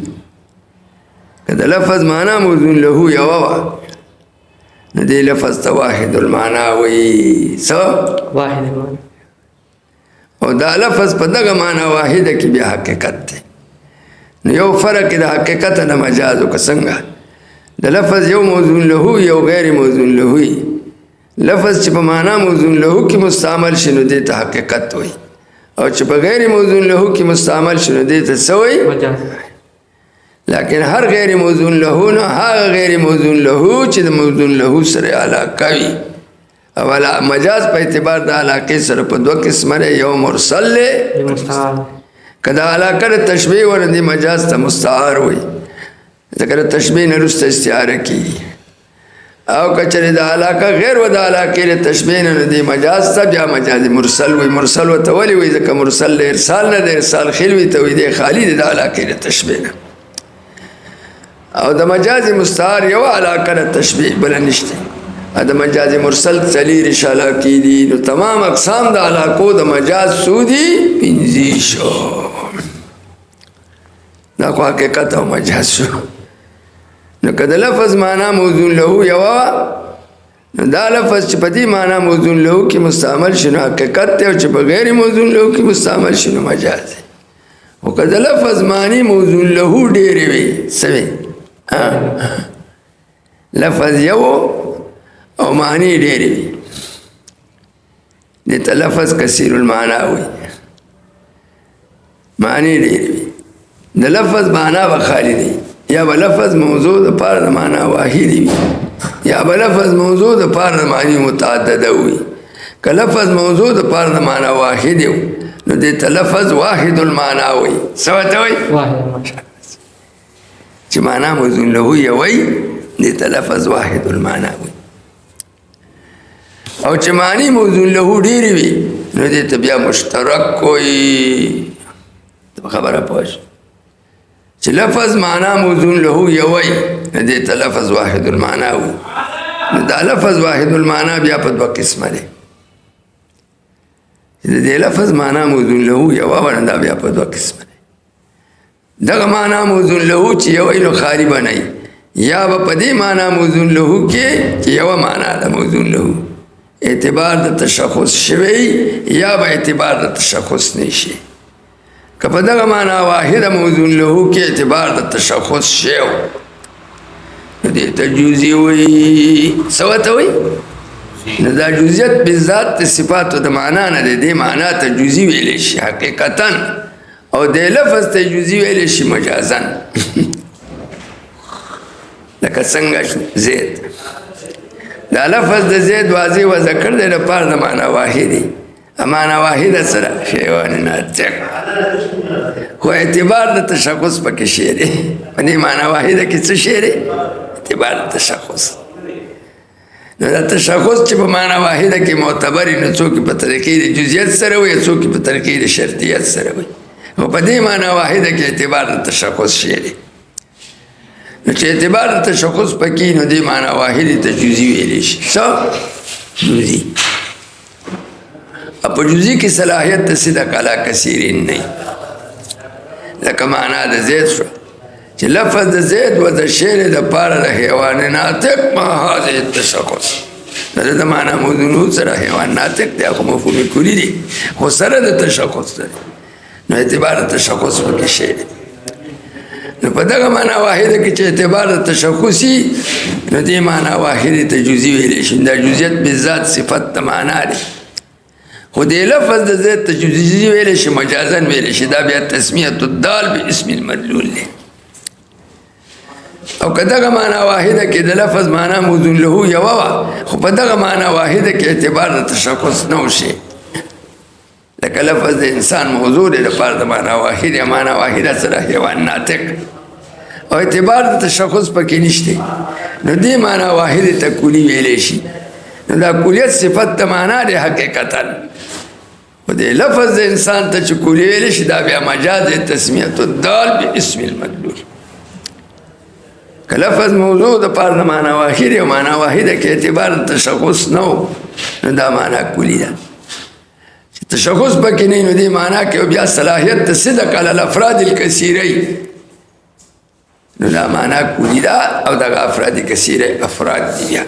S1: که د لفظ معنا موضوع له یوه وه نو دې لفظ ته واحد المعنا وایي څه
S2: واحد المعنى
S1: او دا لفظ په دغه معنا واحده کې بیا حقیقت دی نو یو فرق د حقیقت نه مجاز او څنګه د لفظ یو موضوع له یو غیر موضوع له لفظ چې په معنا موضوع له کې مستعمل شي نو دې ته حقیقت وایي او چې په غیر موضوع له کې مستعمل شي نو دې ته څه وایي
S2: مجاز
S1: لیکن هر غیر موضوع له نه هغه غیر موضوع له چې د موضوع له سره علاقه وي او مجاز په اعتبار د علاقې سره په دوه قسمه دی یو مرسل دی
S2: مستعار
S1: که د علاقه د تشبیه ورنه مجاز ته مستعار وي ځکه د تشبیه نه وروسته استعاره کېږي او که چېرې د علاقه غیر و د علاقې د تشبیه نه دی مجاز ته بیا مجاز مرسل وي مرسل ورته ولې وي ځکه مرسل د ارسال نه د ارسال خلوي ته وي دی خالي دی د علاقې د تشبیه نه او د مجاز مستعار یو علاقه د تشبیه بل نشته د مجاز مرسل څلور علاقې دي نو تمام اقسام د علاقو د مجاز سودي پنځه شو دا خو حقیقت او مجاز شو نو که د لفظ معنا موضوع له یو نو دا لفظ چې په دې معنا موضوع له کې مستعمل شي نو حقیقت دی او چې په غیر موضوع له کې مستعمل شي نو مجاز دی او که د لفظ معنی موضوع له ډېرې وي څه وي لفظ یو او معنی ډېرې وي دې ته لفظ کثیر المعنا وي معنی ډېرې وي د لفظ معنا به خالي دی یا به لفظ موضوع د پاره د معنا واحد وي یا به لفظ موضوع د پاره د معنی متعدده وي که لفظ موضوع د پاره د معنا واحد وي نو دې ته لفظ واحد المعنا وي څه ورته وایي
S2: واحد المعنى
S1: چې معنا موضوع له یې وایي دې ته لفظ واحد المعنا وي او چې معنی موضوع له ډېرې وي نو دې ته بیا مشترک وایي خبره پوه شو چې لفظ معنا موضوع له یې وایي نو دې ته لفظ واحد المعنا وي نو دا لفظ واحد المعنا بیا په دوه قسمه دی د دې لفظ معنا موضوع له یوه ونه دا بیا په دوه قسمه دی دغه معنا موضوع له چې یو نو خالي به نه یا به په دې معنا موضوع له کې چې یوه معنا ده موضوع له اعتبار د تشخص شوی یا به اعتبار د تشخص نشي. که په دغه معنا واحده موضوع له کې اعتبار د تشخص شو نو دې ته جزئی وایي. څه ورته وایي؟ نو دا جزئیت بالذات د صفاتو د معنا نه دی، دې معنا ته جزئی ویلی شي حقیقتا، او د لفظ ته جزئی ویلی شي مجازا. لکه څنګه شو زید، دا لفظ د زید واضح و ذکر دی لپاره د معنا واحدی، معنا واحده سره حیوان ناطق، خو اعتبار د تشخص پکې شی دی. په دې معنا واحده کې څه شی دی؟ اعتبار د تشخص. نو دا تشخص چې په معنا واحده کې معتبر نو څوک په طریقې د جزئیت سره وي، څوک په طریقې د شرطیت سره وي، خو په دې معنا واحده کې اعتبار د تشخص شی دی. نو چې اعتبار د تشخص پکې نو دې معنا واحده ته جزئی ویلی شي. څه جزئی؟ په جزئی کې صلاحیت د صدق علی کثیرین نه، لکه معنا د زید شو چې لفظ د زید و د شعر د پاره د حیوان ناطق ما هذه التشخص، دا د معنا موضوع سره حیوان ناطق دی، خو مفهوم کلی دی، خو سره د تشخص دی، نو اعتبار د تشخص پکې شی دی. نو په دغه معنا واحده کې چې اعتبار د تشخصي نو دې معنا واحده ته جزئی ویلی شي. دا جزئیت بالذات صفت د معنا دی، خو دې لفظ د زید ته جزئی ویلی شي مجازا ویلی شي. دا بیا تسمیت الدال باسم المدلول دی. او که دغه معنا واحده کې د لفظ معنا موضوع له یوه وه، خو په دغه معنا واحده کې اعتبار د تشخص نه وشي، لکه لفظ د انسان موضوع دی لپاره د معنا واحده، معنا واحده سره حیوان ناطق، او اعتبار د تشخص پکې نشته، نو دې معنا واحده ته کلی ویلی شي. نو دا کلیت صفت د معنا دی حقیقتا، و دې لفظ د انسان ته چې کلی ویلی شي دا بیا مجاز تسمیت الدال باسم المدلول. که لفظ موضوع د پاره د معنا واحده او معنا واحده کې اعتبار د تشخص نه و نو دا معنا کلی ده. چې تشخص پکې نه نو دې معنا کې بیا صلاحیت د صدق علی الافراد الکثیرین، نو دا معنا کلی ده، او دغه افراد کثیره افراد دي، بیا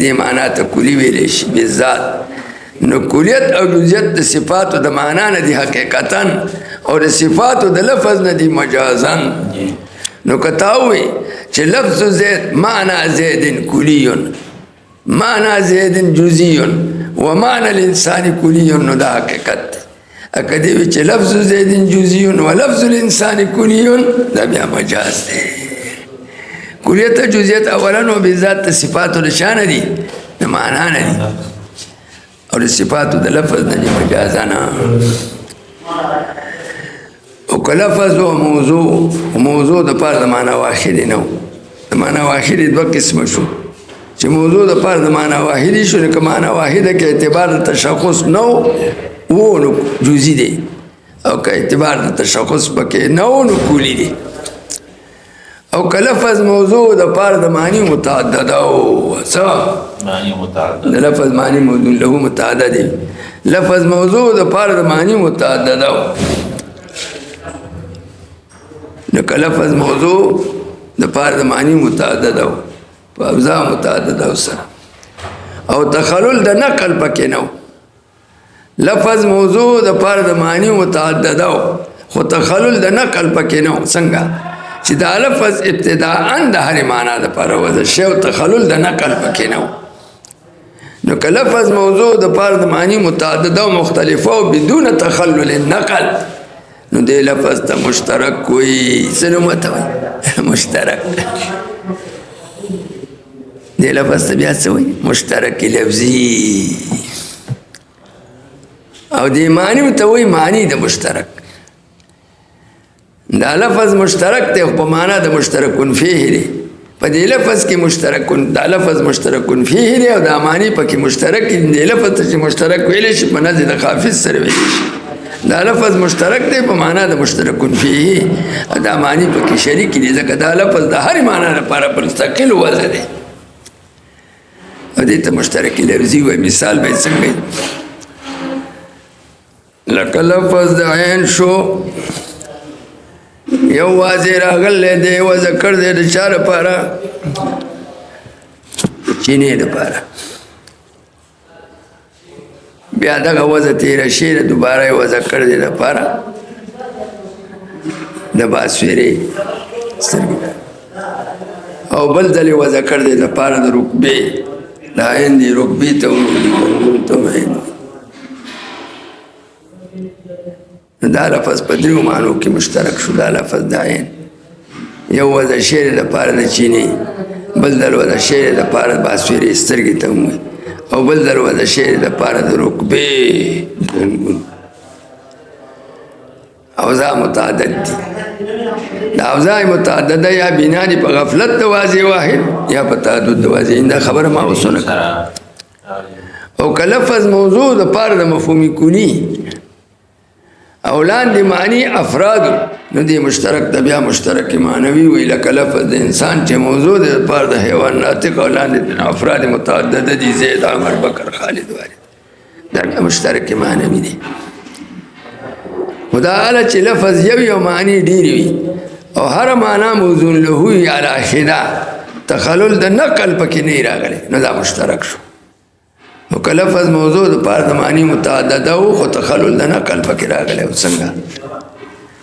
S1: دې معنا ته کلی ویلی شي بالذات. نو کلیت او جزئیت د صفاتو د معنا نه دي حقیقتا، او د صفاتو د لفظ نه دي مجازا. نو کتاوی چې لفظ زید معنا زید کلیون، معنا زید جزئیون، و معنی الانسان کلیون، نو دا حقیقت. اکدیوی چې لفظ زید جزئیون و لفظ الانسان کلیون، دا بیا مجاز دی. کلیت جزئیت اولا و بذات صفاتو لشان دی، دا معنا نه دی، او د صفاتو د لفظ نه دی مجازانا. او که لفظ و موضوع د پاره د معنا واحده نه و، د معنا واحده دوه قسمه شو، چې موضوع د پاره د معنا واحده شو، نو که معنا واحده کې اعتبار د تشخص نه و نو جزئی دی، او که اعتبار د تشخص پکې نه و نو کلی دی. او که لفظ موضوع د پاره د معنی متعدده و، څه
S3: معنی متعدد،
S1: د لفظ معنی موضوع له متعدد دی، لفظ موضوع د پاره د معنی متعدده و، نو که لفظ موضوع د پاره د معنی متعدده و په افزا متعدده سره، او تخلل د نقل پکې نه و. لفظ موضوع د پاره د معنی متعدده و، خو تخلل د نقل پکې نه و. څنګه چې دا لفظ ابتداءً د هرې معنا د پاره وضع شی، او تخلل د نقل پکې نه و. نو که لفظ موضوع د پاره د معنی متعدده و مختلفه و بدون تخلل النقل، نو دې لفظ ته مشترک وي. څه نوم ورته وایي؟ مشترک. دې لفظ ته بیا څه وایي؟ مشترک لفظي. او دې معنی ته وایي معنی د مشترک. دا لفظ مشترک دی، په معنا د مشترکون فیه دی. په دې لفظ کې مشترکون، دا لفظ مشترکون فیه دی، او دا معنی پکې مشترک دی. دې لفظ ته چې مشترک ویلی شي په نزد د خافض سره ویلی شي. دا لفظ مشترک دی په معنا د مشترکون فیه، دا معنی پکې شریک دي، ځکه دا لفظ د هرې معنا لپاره مستقل وضع دی، او دې ته مشترک لفظي وایي. مثال به څنګه لکه لفظ د عین شو، یو واضح راغلی دی، و ذکر دی د چا لپاره؟ چینې لپاره. بیا دغه وضع تېره شي دوباره یې وضع کړ دی دپاره د باسویرې سترګې او بل ځل یې وضع کړ دی دپاره د رکبې د عین دې رکبې ته وایي دا لفظ په دریو معنو کې مشترک شو دا لفظ د عین یو وضع شعر دپاره د چینې بل ځل وضع شعر دپاره د باسویرې سترګې ته وایي او بل ځل وضع شعر دپاره د رکبې اوضاع متعدد دي دا اوضاع متعدده یا بنا دي په غفلت د واضح واحد یا په تعدد د واضح دا خبره ما وسونه او که لفظ موضوع د پاره د مفهومي کونی او لاندې معنی افراد نو دی مشترک د بیا مشترک معنوي وی لکه لفظ د انسان چې موضوع د پاره د حیوان ناطق او لاندې د افراد متعدده دي زید عمر بکر خالد وارد دا مشترک معنوي دي خدا اعلی چې لفظ یو معنی ډیری وي او هر معنا موضوع له وي علی حدا تخلل د نقل پکې نه راغلی نو دا مشترک شو نو که لفظ موضوع د پاره د معنی متعدده و خو تخلل د نقل پکې راغلی او څنګه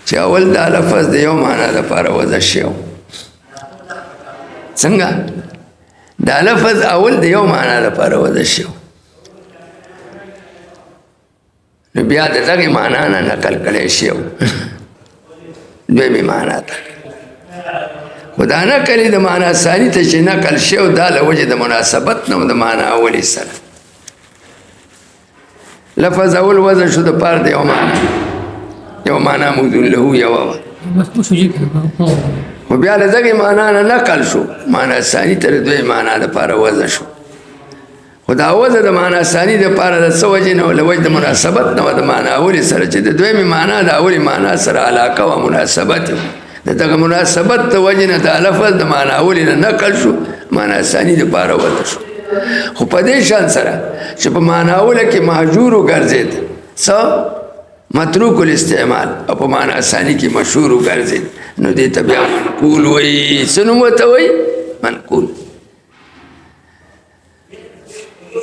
S1: چې اول دا لفظ د یو معنا دپاره وضع شوی څنګه دا لفظ اول د یو معنا دپاره وضع شوی نو بیا د دغې معنا نه نقل کړی شوی دویمې معنا ته خو دا نقل یې د معنا ثاني ته چې نقل شوی دا له وجې د مناسبت نه د معنا اولې سره لفظ اول وضع شو د پاره د یو معنا موضوع له یوه وه خو بیا له دغې معنا نه نقل شو معنا ثاني ته د دوی معنا دپاره وضع شو خو دا وضع د معنا ثاني دپاره د څه وجې نه له وجې د مناسبت نه وه د معنا اولې سره چې د دویمې معنا د اولې معنا سره علاقه وه مناسبت د دغه مناسبت د وجې نه دا لفظ د معنا اولې نه نقل شو معنا ثاني دپاره وضع شو خو په دې شان سره چې په معنا اوله کې مهجور وګرځېد څه متروک الاستعمال او په معنا ثاني کې مشهور وګرځېد نو دې ته بیا منقول وایي څه نوم ورته وایي منقول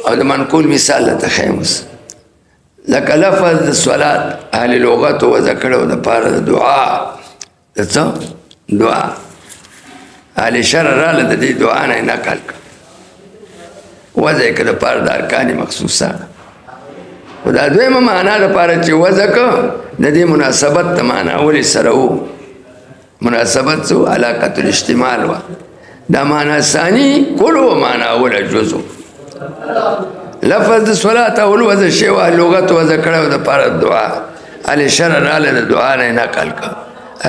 S1: او د منقول مثال درته ښیم اوس لکه لفظ د صلات اهل لغت وضع کړی د پاره د دعا د څه دعا اهل شرع راله د دې دعا نه یې نقل کړ وضع یې که د پاره د ارکان مخصوصه خو دا دویمه معنا دپاره چې وضع که د دې مناسبت د معنا اولې سره و مناسبت څه علاقة الاجتمال وه دا معنا ثاني کل و معنا اوله جزو لفظ د صلات اول وضع شوی لغت وضع کړی د پاره د دعا اهل شرع راله د دعا نه یې نقل کړ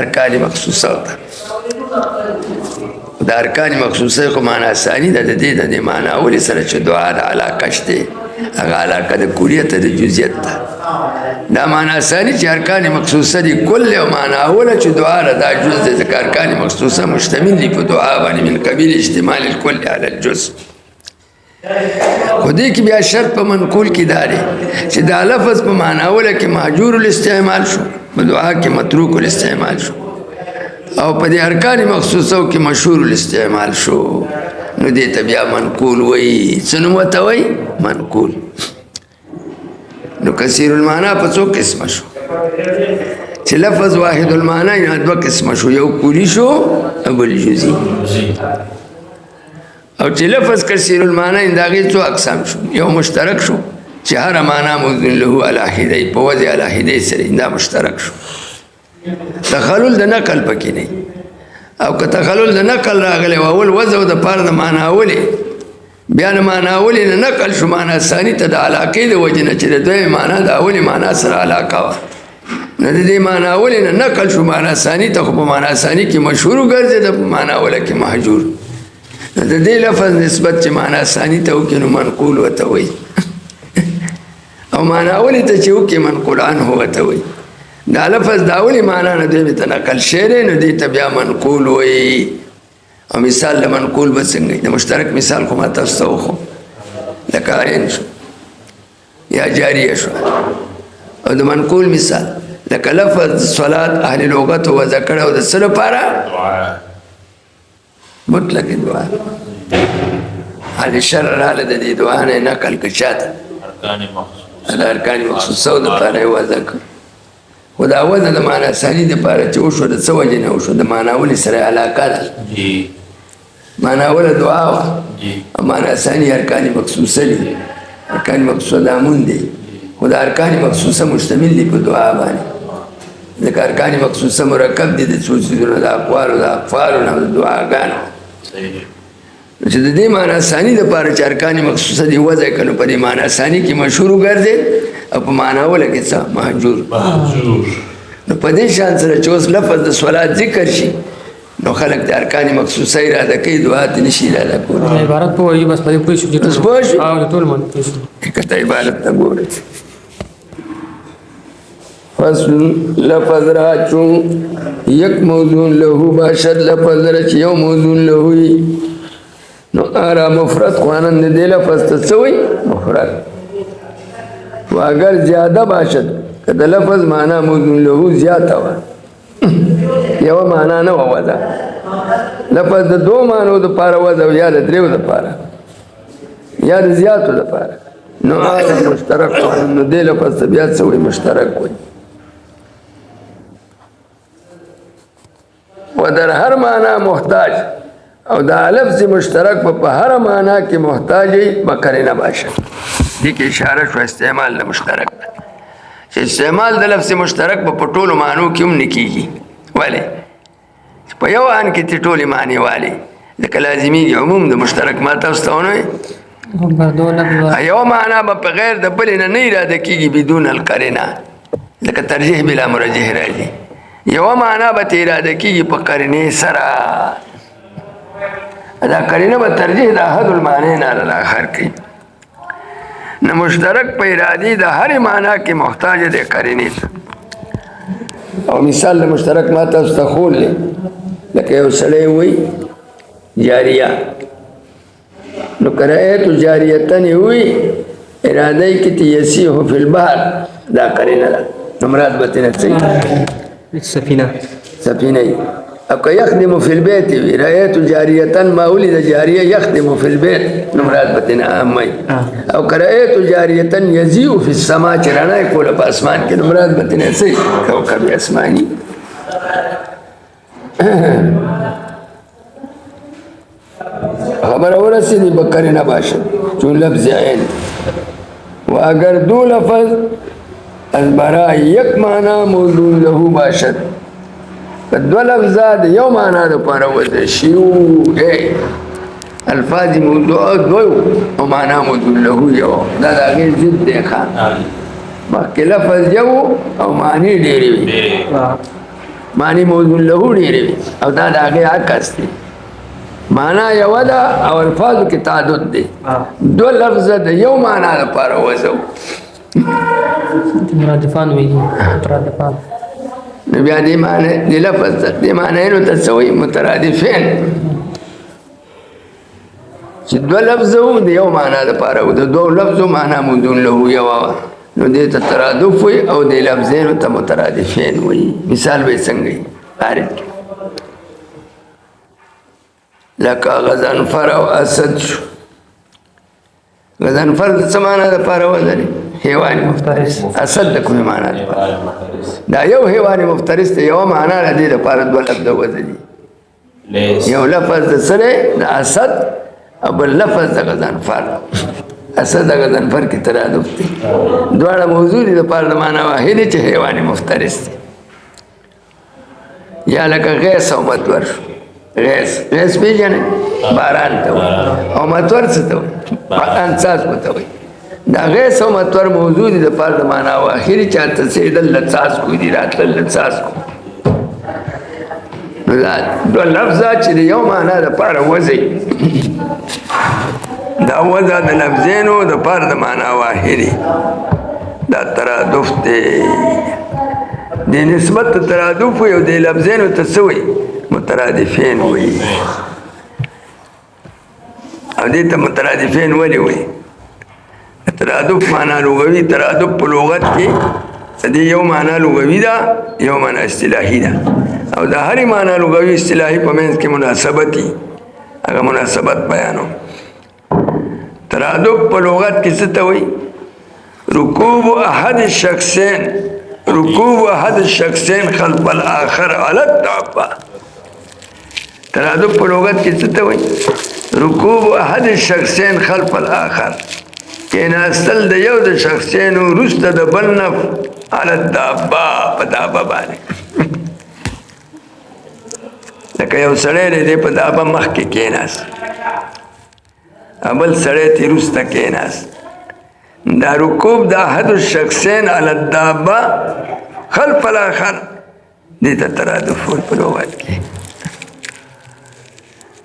S1: ارکان مخصوصه ورته د ارکان مخصوصه خو معنا ثاني ده د دې معنا اولې سره چې دعا د علاقه شته هغه علاقه د کلیت د جزئیت ده دا معنا ثاني چې ارکان مخصوصه دي کل او معنا اوله چې دعا را دا جز د ځکه ارکان مخصوصه مشتمل دي په دعا باندې من قبیل اشتمال الکل علی الجزء خو دې کې بیا شرط په منقول کې دا دی چې دا لفظ په معنا اوله کې مهجور الاستعمال شو په دعا کې متروک الاستعمال شو او په دې ارکان مخصوصو کې مشهور الاستعمال شو نو دې ته بیا منقول وایي څه نوم ورته وایي منقول نو کثیر المعنا په څو قسمه شو چې لفظ واحد المعنا یا دوه قسمه شو یو کلی شو او بل جزئی او چې لفظ کثیر المعنا د هغې څو اقسام شو یو مشترک شو چې هر معنا موضوع له علی حدی په وضع علی حدی سره دا مشترک شو تخلل د نقل پکې نه او که تخلل د نقل راغلی و اول وضع د پاره د معنا اولې بیا د معنا اولې نه نقل شو معنا ثاني ته د علاقې د وجې نه چې د دوی معنا د اولې معنا سره علاقه وه نو د دې معنا اولې نه نقل شو معنا ثاني ته خو په معنا ثاني کې مشهور وګرځېده په معنا اوله کې مهجور نو د دې لفظ نسبت چې معنا ثاني ته وکړي نو منقول ورته وایي او معنا اولې ته چې وکړي منقول عنه ورته وایي دا لفظ دا اولی معنا نه دوی ته نقل شعر نو دې ته بیا منقول وایي او مثال د منقول به څنګه د مشترک مثال خو ما تاسو ته وښو لکه عین شو یا جاریه شو او د منقول مثال لکه لفظ صلات اهل لغت وضع کړی او د څه لپاره مطلق دعا اهل شرع راله د دې دعا نه نقل که چاته دا ارکان مخصوصه د پاره یې وضع کړ خو دا وضع د معنا ثاني د پاره چې وشو د څه وجې نه وشو د معناولې سره علاقه ده معناوله دعا وه او معنا ثاني ارکان مخصوصه دي ارکان مخصوصه دامون دي خو د ارکان مخصوصه مشتمل دي په دعا باندې ځکه ارکان مخصوصه مرکب دي د څو څیزونو د اقوالو د افعالو نه د دعاګانو چې د دې معنا ثاني دپاره چې ارکان مخصوصه دي وضع کړه نو په دې معنا ثاني کې مشهور وګرځېد او په معناوله کې څه مهجور نو په دې شان سره چې اوس لفظ د صلات ذکر شي نو خلک د ارکان مخصوصه اراده کوي دعا ته نشي اراده کولی
S2: عبارت په وایي بس په دې پوه شو چې
S1: بس پوه شو
S2: او د ټول من پوه شو
S1: کته عبارت ته ګورئ فصل لفظ را چون یک موضوع له باشد لفظ را چې یو موضوع له وي نو ارا مفرد خوانند دې لفظ ته څه وایي مفرد و اگر زیاده باشد که د لفظ معنا موضوع له زیاته وه یو معنا نه وه وضع لفظ د دو معنو دپاره وضع یا د دریو دپاره یا د زیاتو دپاره نو هغه مشترک نو دې لفظ ته بیا څه وایي مشترک وایي و در هر معنا محتاج او دا لفظ مشترک په هر معنا کې محتاج بکرینه باشه دې کې اشاره شو استعمال د مشترک چې استعمال د لفظ مشترک په ټولو معنو کې هم نه کېږي ولې په یو ان کې چې ټولې معنی والي ځکه لازمیږي عموم د مشترک ما تاسو ته ونه یو معنا به په غیر د بلې نه اراده کېږي بدون القرینه ځکه ترجیح بلا مرجح راځي یو معنا به ته اراده کېږي په قرینې سره دا قرینه به ترجیح د احد المعنی نه الاخر کوي نو مشترک په ارادي د هر معنا کې محتاج دی قرینې ته او مثال د مشترک ما تاسو ته ښودلی لکه یو سړی وایي جاریه نو که رأیتو جاریتن یې وایي اراده یې کې یسیحو فی البحر دا قرینه ده نو مراد به ترې څه
S2: سفینه
S1: سفینه او که یخدمو فی البیت وي رأیتو جاریتن ما ولد جاریه یخدمو فی البیت نو مراد به ترې عامه او که رأیتو جاریتن یزیو فی السما چې رڼا یې کوله په اسمان کې نو مراد به ترې څه کوكب اسماني خبر ورسیدی بکرینه باشد چون لفظ عین و اگر دو لفظ از برای یک معنا موضوع له باشد دو لفظات یو معنا د پاره وځي شیو الفاظ موضوع دو او معنا موضوع له یو دا د هغې ضد دی ښه مخکې لفظ یو او معنی ډېرې وي معنی موضوع له ډېرې وي او دا د هغې عکس دی معنا یو ده او الفاظو کې تعدد دی دو لفظ د یو معنا لپاره وځو
S2: مرادفان ویږي مترادفان
S1: نو بیا دې معنی دې لفظ دې معنیانو ته څه وایي مترادفین چې دو لفظ وو د یو معنا لپاره وو د دوو لفظو معنا موضوع له یو وه نو دې ته ترادف وایي او دې لفظینو ته مترادفین وایي مثال به یې څنګه وي عارف لکه غضنفر او اسد شو غضنفر د څه معنا دپاره وځلې حیوان مفترس اسد د کومې معنا دپاره دا یو حیوان مفترس دی یوه معنا د دې دپاره دوه لفظ وځلي یو لفظ د څه دی د اسد او بل لفظ د غضنفر اسد د غضنفر کې ترادف دی دواړه موضوع دي دپاره د معنا واحد چې حیوان مفترس دی یا لکه غیث او مطور شو غیث پیژنې باران ته وایي او مطور څه ته وایي باران څاڅکو ته وایي دا غیث او مطور موضوع دي دپاره د معنا واخري چا څڅېدل له څاڅکو دي راتلل له څاڅکو نو دا دوه لفظات چې د یو معنا دپاره وځئ دا وضع د لفظینو دپاره د معنا واحري دا ترادف دی د نسبت ترادف وي او د لفظینو ته څه وایي مترادفین وی او دې ته مترادفین ولې وی ترادف معنا لغوي ترادف په لغت کې دې یو معنا لغوي ده یو معنا اصطلاحي ده او د هرې معنا لغوي اصطلاحي په منځ کې مناسبت وي هغه مناسبت بیانو ترادف په لغت کې څه ته وایي ركوب احد الشخصين خلف الاخر على الدابه. ترادف په لغت کې څه ته وایي؟ رکوب احد الشخصين خلف الاخر، کېناستل د یو د شخصین وروسته د بل نه على الدابه په دابه باندې. لکه یو سړی دی په دابه مخکې کېناست، بل سړی ترې وروسته کېناست. دا رکوب د احد الشخصین علی الدابه خلف الاخر دې ته ترادف وایي په لغت کې.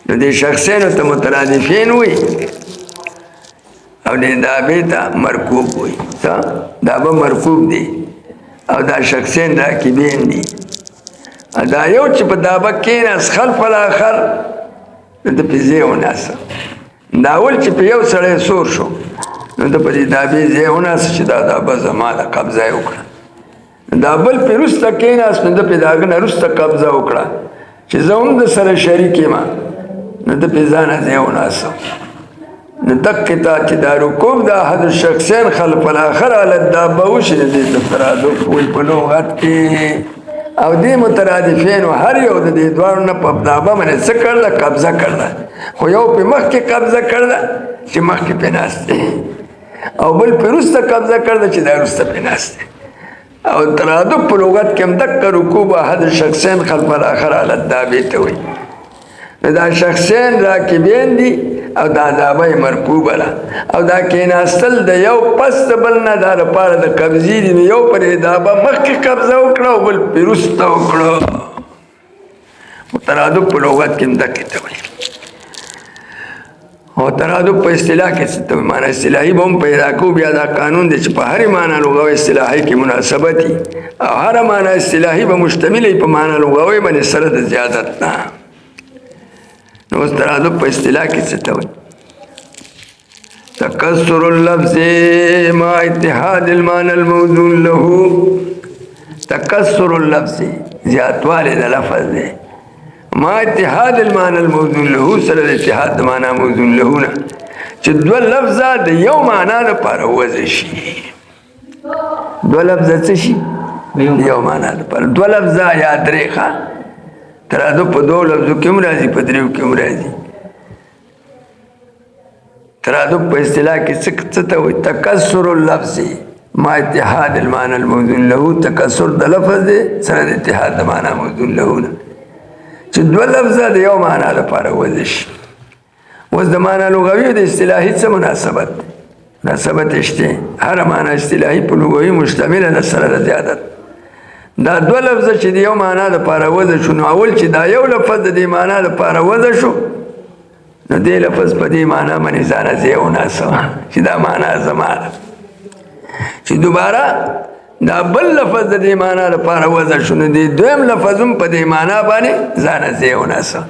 S1: نو دې شخصینو ته مترادفین وایي او دې دابې ته مرکوب وایي. دابه مرکوب دی او دا شخصین راکبین دي. دا یو چې په دابه کېناست خلف الاخر نو د پې ځای وناسه. دا اول چې په یو سړی سور شو نو د په دې دابې ځای وناسه چې دا دابه زما ده، قبضه یې وکړه. دا بل پې وروسته کېناست نو د پې د هغه نه وروسته قبضه وکړه چې زه هم د سره شریک یم، نو د پې ځانه ځای وناسه. نو دقې ته چې دا رکوب د احد الشخصین خلف الاخر علی الدابه وشي، دې ته ترادف وایي په لغت کې. او دې مترادفینو هر یو د دې دواړو نه په دابه باندې څه کړله؟ قبضه کړله. خو یو پې مخکې قبضه کړله چې مخکې پې ناست دی، او بل پې وروسته قبضه کړله چې دا وروسته پې ناست دی. او ترادف په لغت کې هم دقه رکوب احد الشخصین خلف الاخر علی الدابې ته وایي. نو دا شخصین راکبین دي او دا دابه مرکوبه ده، او دا کېناستل د یو پس د بل نه دا لپاره د قبضې دي. نو یو پرې دابه مخکې قبضه وکړه او بل پرې وروسته وکړه. ترادف په لغت کې هم دقې ته وایي. او ترادف په اصطلاح کې څه ته وایي؟ معنی اصطلاحي به هم پیدا کوو. بیا دا قانون دی چې په هرې معنی لغوي اصطلاحي کې مناسبت وي، او هره معنی اصطلاحي به مشتمل وي په معنی لغوي باندې سره د زیادت نه. نو اوس ترادف په اصطلاح کې څه ته وایي؟ تکسر اللفظ مع اتحاد المعنى الموزون له. تکسر اللفظ زیاتوالی د لفظ دی، مع اتحاد المعنى الموزون له سره د اتحاد د معنا موزون له نه، چې دوه لفظه د یو معنا لپاره وضع شي. دوه لفظه څه شي؟ یو معنا لپاره. دوه لفظه یا درې ښه. ترادف په دوه لفظو کې هم راځي، په دریو کې هم راځي. ترادف په اصطلاح کې څه ته وایي؟ تکسر اللفظ مع اتحاد المعنى الموزون له. تکسر د لفظ دی سره د اتحاد د معنا موزون له نه، چې دوه لفظه د یو معنا لپاره وضع شي. اوس د معنا لغوي د اصطلاحي څه مناسبت دی؟ مناسبت شته. هره معنا اصطلاحي په لغوي مشتمله ده سره د زیادت. دا دوه لفظه چې د یو معنا لپاره وضع شو، نو اول چې دا یو لفظ د دې معنا لپاره وضع شو، نو دې لفظ په دې معنا باندې ځانه ځای وناسه چې دا معنا زما ده. چې دوباره دا بل لفظ د دې معنا لپاره وضع شو، نو دې دویم لفظ هم په دې معنا باندې ځانه ځای وناسه.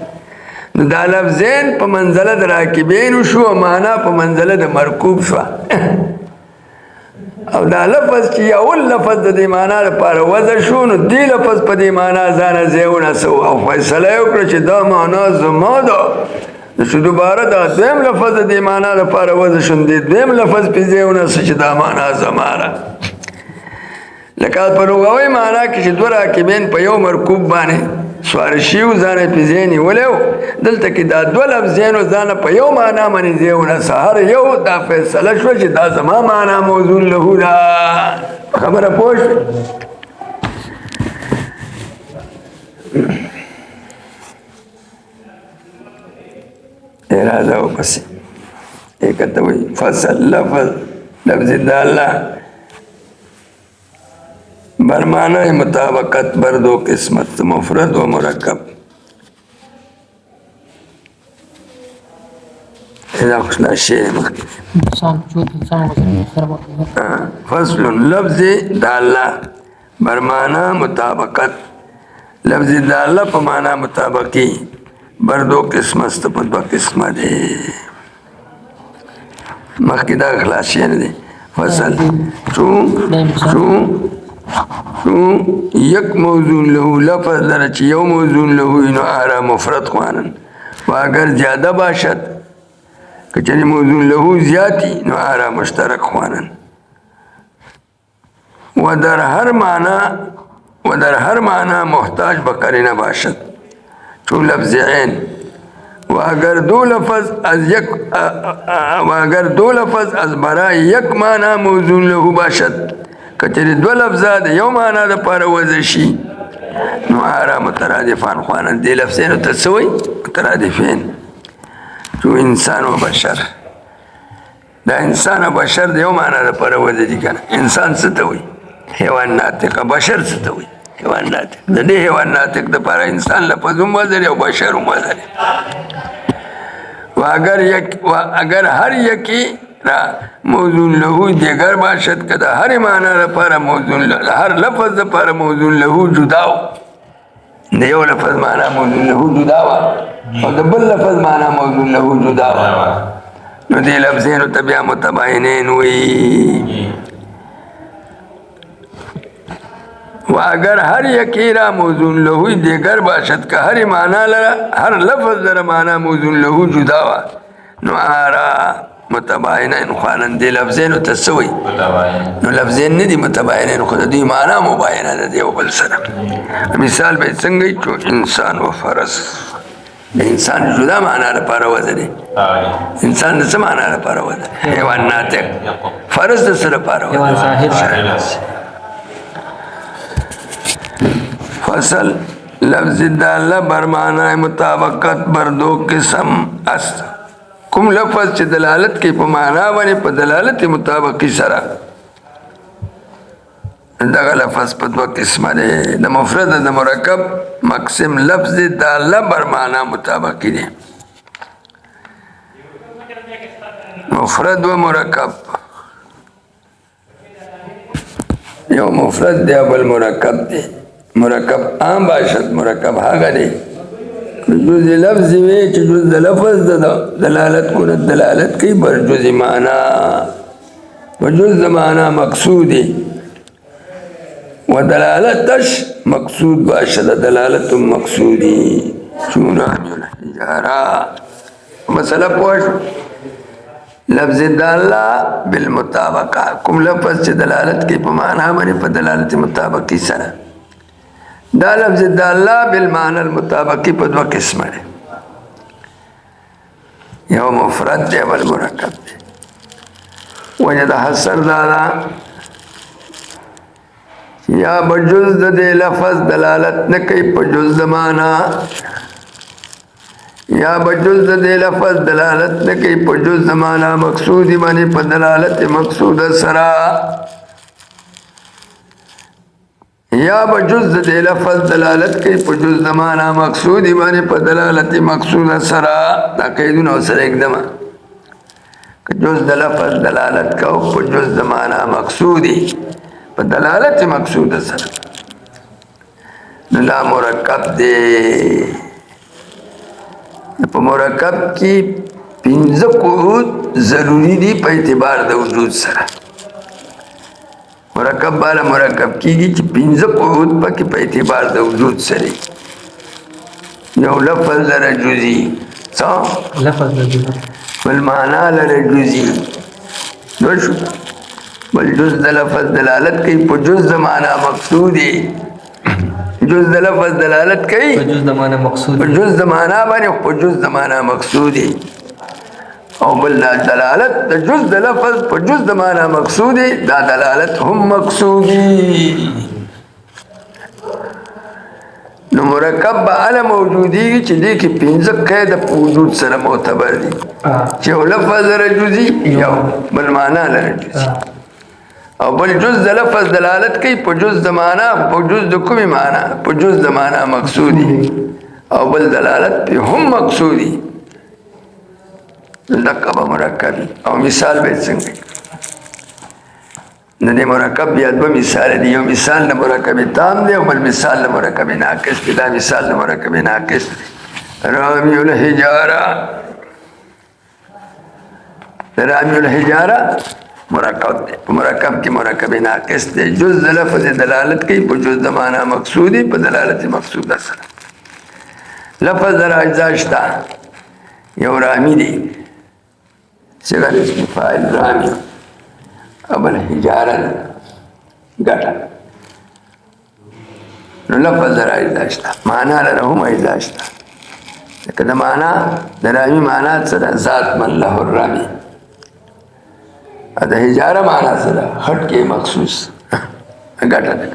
S1: نو دا لفظین په منزله د راکبین شو، او معنا په منزله د مرکوب شو. او دا لفظ چې اول لفظ د دې معنا لپاره وضع شو، نو دې لفظ په دې معنا ځانه ځای وناسه او فیصله یې وکړه چې دا معنا زما ده. چې دوباره دا دویم لفظ د دې معنا لپاره وضع شو، دې دویم لفظ پې ځای وناسه چې دا معنا زما ده. لکه په لغوي معنا کې چې دوه راکبین په یو مرکوب باندې سوار شوي ځان یې پې ځای نیولی و، دلته کې دا دوه لفظینو ځانه په یو معنا باندې ځای وناسه. هر یو دا فیصله شوه چې دا زما معنا موزون له ده. خبره پوه شوې؟ اراده وپسې ایکه ته وایي فصل لفظ داله بر معنی مطابقت بر دو قسمت مفرد و مرکب. اذا خوشنا شیء فصل لفظ داله بر معنی مطابقت. لفظ داله په معنی مطابقی بر دو قسمت په دو قسمه دی. مخکې دا خلاص شی نه دی. فصل چون یک موضوع له لفظ در چې یو موضوع له اینو آرا مفرد خوانن و اگر زیاده باشد که چنی موضوع له زیاتی نو آرا مشترک خوانن. و در هر معنا محتاج به قرینه باشد چون لفظ عین و اگر دو لفظ از برای یک معنا موضوع له باشد کچری دو لفظه د یو معنا د پاره وضع شي نو هغه مترادفان خوانند دی لفظینو ته څه وایي مترادفین جو انسان و بشر دا انسان و بشر د یو معنا د پاره وضع دي کنه انسان څه ته وایي حیوان ناطق بشر څه ته وایي حیوان ناطق د دې حیوان ناطق د پاره انسان لفظ هم وضع او بشر هم وضع و اگر هر یکی را موضوع له دیگر باشد که در هر معنی لپاره موضوع له هر لفظ لپاره موضوع له جدا و د یو لفظ معنی موضوع له جدا و او د بل لفظ معنی موضوع له جدا و نو دی لفظینو ته بیا متباینین وی و اگر هر یکی را موضوع له دیگر باشد که هر معنی هر لفظ در معنی موضوع له جدا و نو آرا متباینین خوانند دی لفظینو تسوی نو لفظین ندی متباینین خود دی معنی مباینه ده دیو بل سره مثال به څنګه چو انسان و فرس انسان جدا معنی لپاره وضع دی انسان د څه معنی لپاره وضع حیوان ناطق فرس د څه لپاره
S2: حیوان ظاهر
S1: فصل لفظ داله بر معنی مطابقت بر دو قسم است کوم لفظ چې دلالت کوي په معنا باندې په دلالت مطابقي سره دغه لفظ په دوه قسمه دی د مفرد د مرکب مقسم لفظ داله بر معنا مطابقي دی مفرد و مرکب یو مفرد دی بل مرکب دی مرکب عام باشد مرکب هغه دی جز لفظ وی چې جز لفظ دلالت کونه دلالت کوي بر جز معنا و جز معنا مقصودی و دلالتش مقصود باشد دلالت مقصودی چون عامل الحجاره مسئله پوښ لفظ داله بالمطابقه کوم لفظ چې دلالت کوي په معنا باندې په دلالت مطابقي سره دا لفظ داله بالمعنى المطابقي په دوه قسمه دی یو مفرد دی بل مرکب دی وجه د حصر دا یا بجز د لفظ دلالت نه کوي په جز د معنا یا بجز د لفظ دلالت نه کوي په جز د معنا مقصودی باندې په دلالت مقصود سره یا بجز د لفظ دلالت کوي په جز د معنا مقصودی باندې په دلالت مقصود سره دا قیدونه سره اقدام که جز د لفظ دلالت کوي په جز د معنا مقصودی په دلالت مقصود سره لا مرکب دی په مرکب کې پنځه قعود ضروری دي په اعتبار د وجود سره مرکب بالا مرکب کیږي چې پنځه قعود پکې په اعتبار د وجود سره یو لفظ لره جزئی څه
S2: لفظ لري
S1: بل معنا لره جزئی نو شو بل جز د لفظ دلالت کوي په جز د معنا مقصودی جز د لفظ دلالت کوي
S2: په جز د معنا مقصود
S1: په جز د معنا باندې په جز د معنا مقصودی او بل دلالت د جز د لفظ په جز د معنا مقصودی دا دلالت هم مقصودی نو مرکب به علی موجودی چې دې کې پنځه قید په وجود سره معتبر دي چې لفظ لره جزئی یو بل معنا لره جزئی او بل جز د لفظ دلالت کوي په جز د معنا په جز د کومي معنا په جز د معنا مقصودی او بل دلالت په هم مقصودی لقب مرکبی او مثال به څنګه د مرکب بیا دوه مثال دي یو مثال د مرکب تام دی او بل مثال د مرکب ناقص دی دا مثال د مرکب ناقص رامی الحجاره رامی الحجاره مرکب دی مرکب کې مرکب ناقص دی جز د لفظ دلالت کوي په جز د معنا مقصودی په دلالت مقصوده سره لفظ در اجزا شته یو رامی دی صيغه اسم فاعل رامي ابل حجاره ګټه نو لفظ د راځي داشته معنا لره هم ایزاشته لکه د معنا د راوي معنا سره ذات من له الرمی د حجاره معنا سره خټ کې مخصوص ګټه ده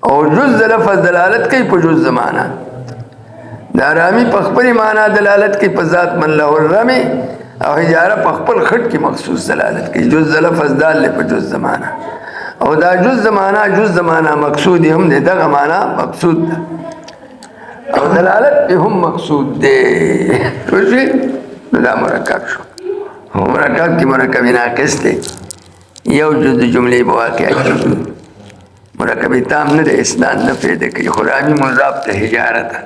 S1: او جز د لفظ دلالت کوي په جز د معنا د رامی په خپل معنا دلالت کوي په ذات من له الرمی او حجاره په خپل خټ کې مخصوص دلالت کوي جز د لفظ دال په جز د معنا او دا جز د معنا مقصود هم دی دغه معنا مقصود ده او دلالت به هم مقصود دی ټول دا مرکب شو مرکب کی مرکب ناقص دی یو جز د جملې په واقع کې مرکب تام نه دی اسناد نه پیدا کوي خو رامی مضاف ته حجاره ده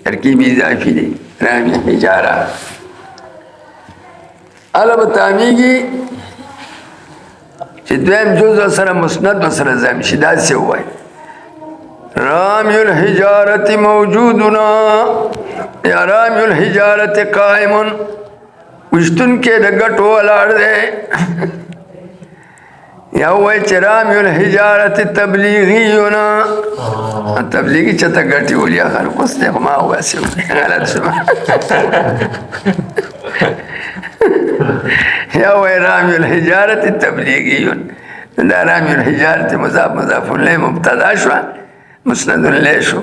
S1: ترکیب اضافي دی رامی حجاره علم تامیږي چې دویم جز سره مسند سره ځم شي داسې وایي رامی الحجارت موجودنا یا رامی الحجارت قائم وشتون کې د ګټو ولاړ دی یا وایي چې رامی الحجارت تبلیغینا تبلیغي چې ته ګټې ولیا خلق اوس دی خو ما واسې غلط شو یا وایي رامی الحجارت تبلیغیون دا رامی الحجارت مضاف الیه مبتدا شو مسند الیه شو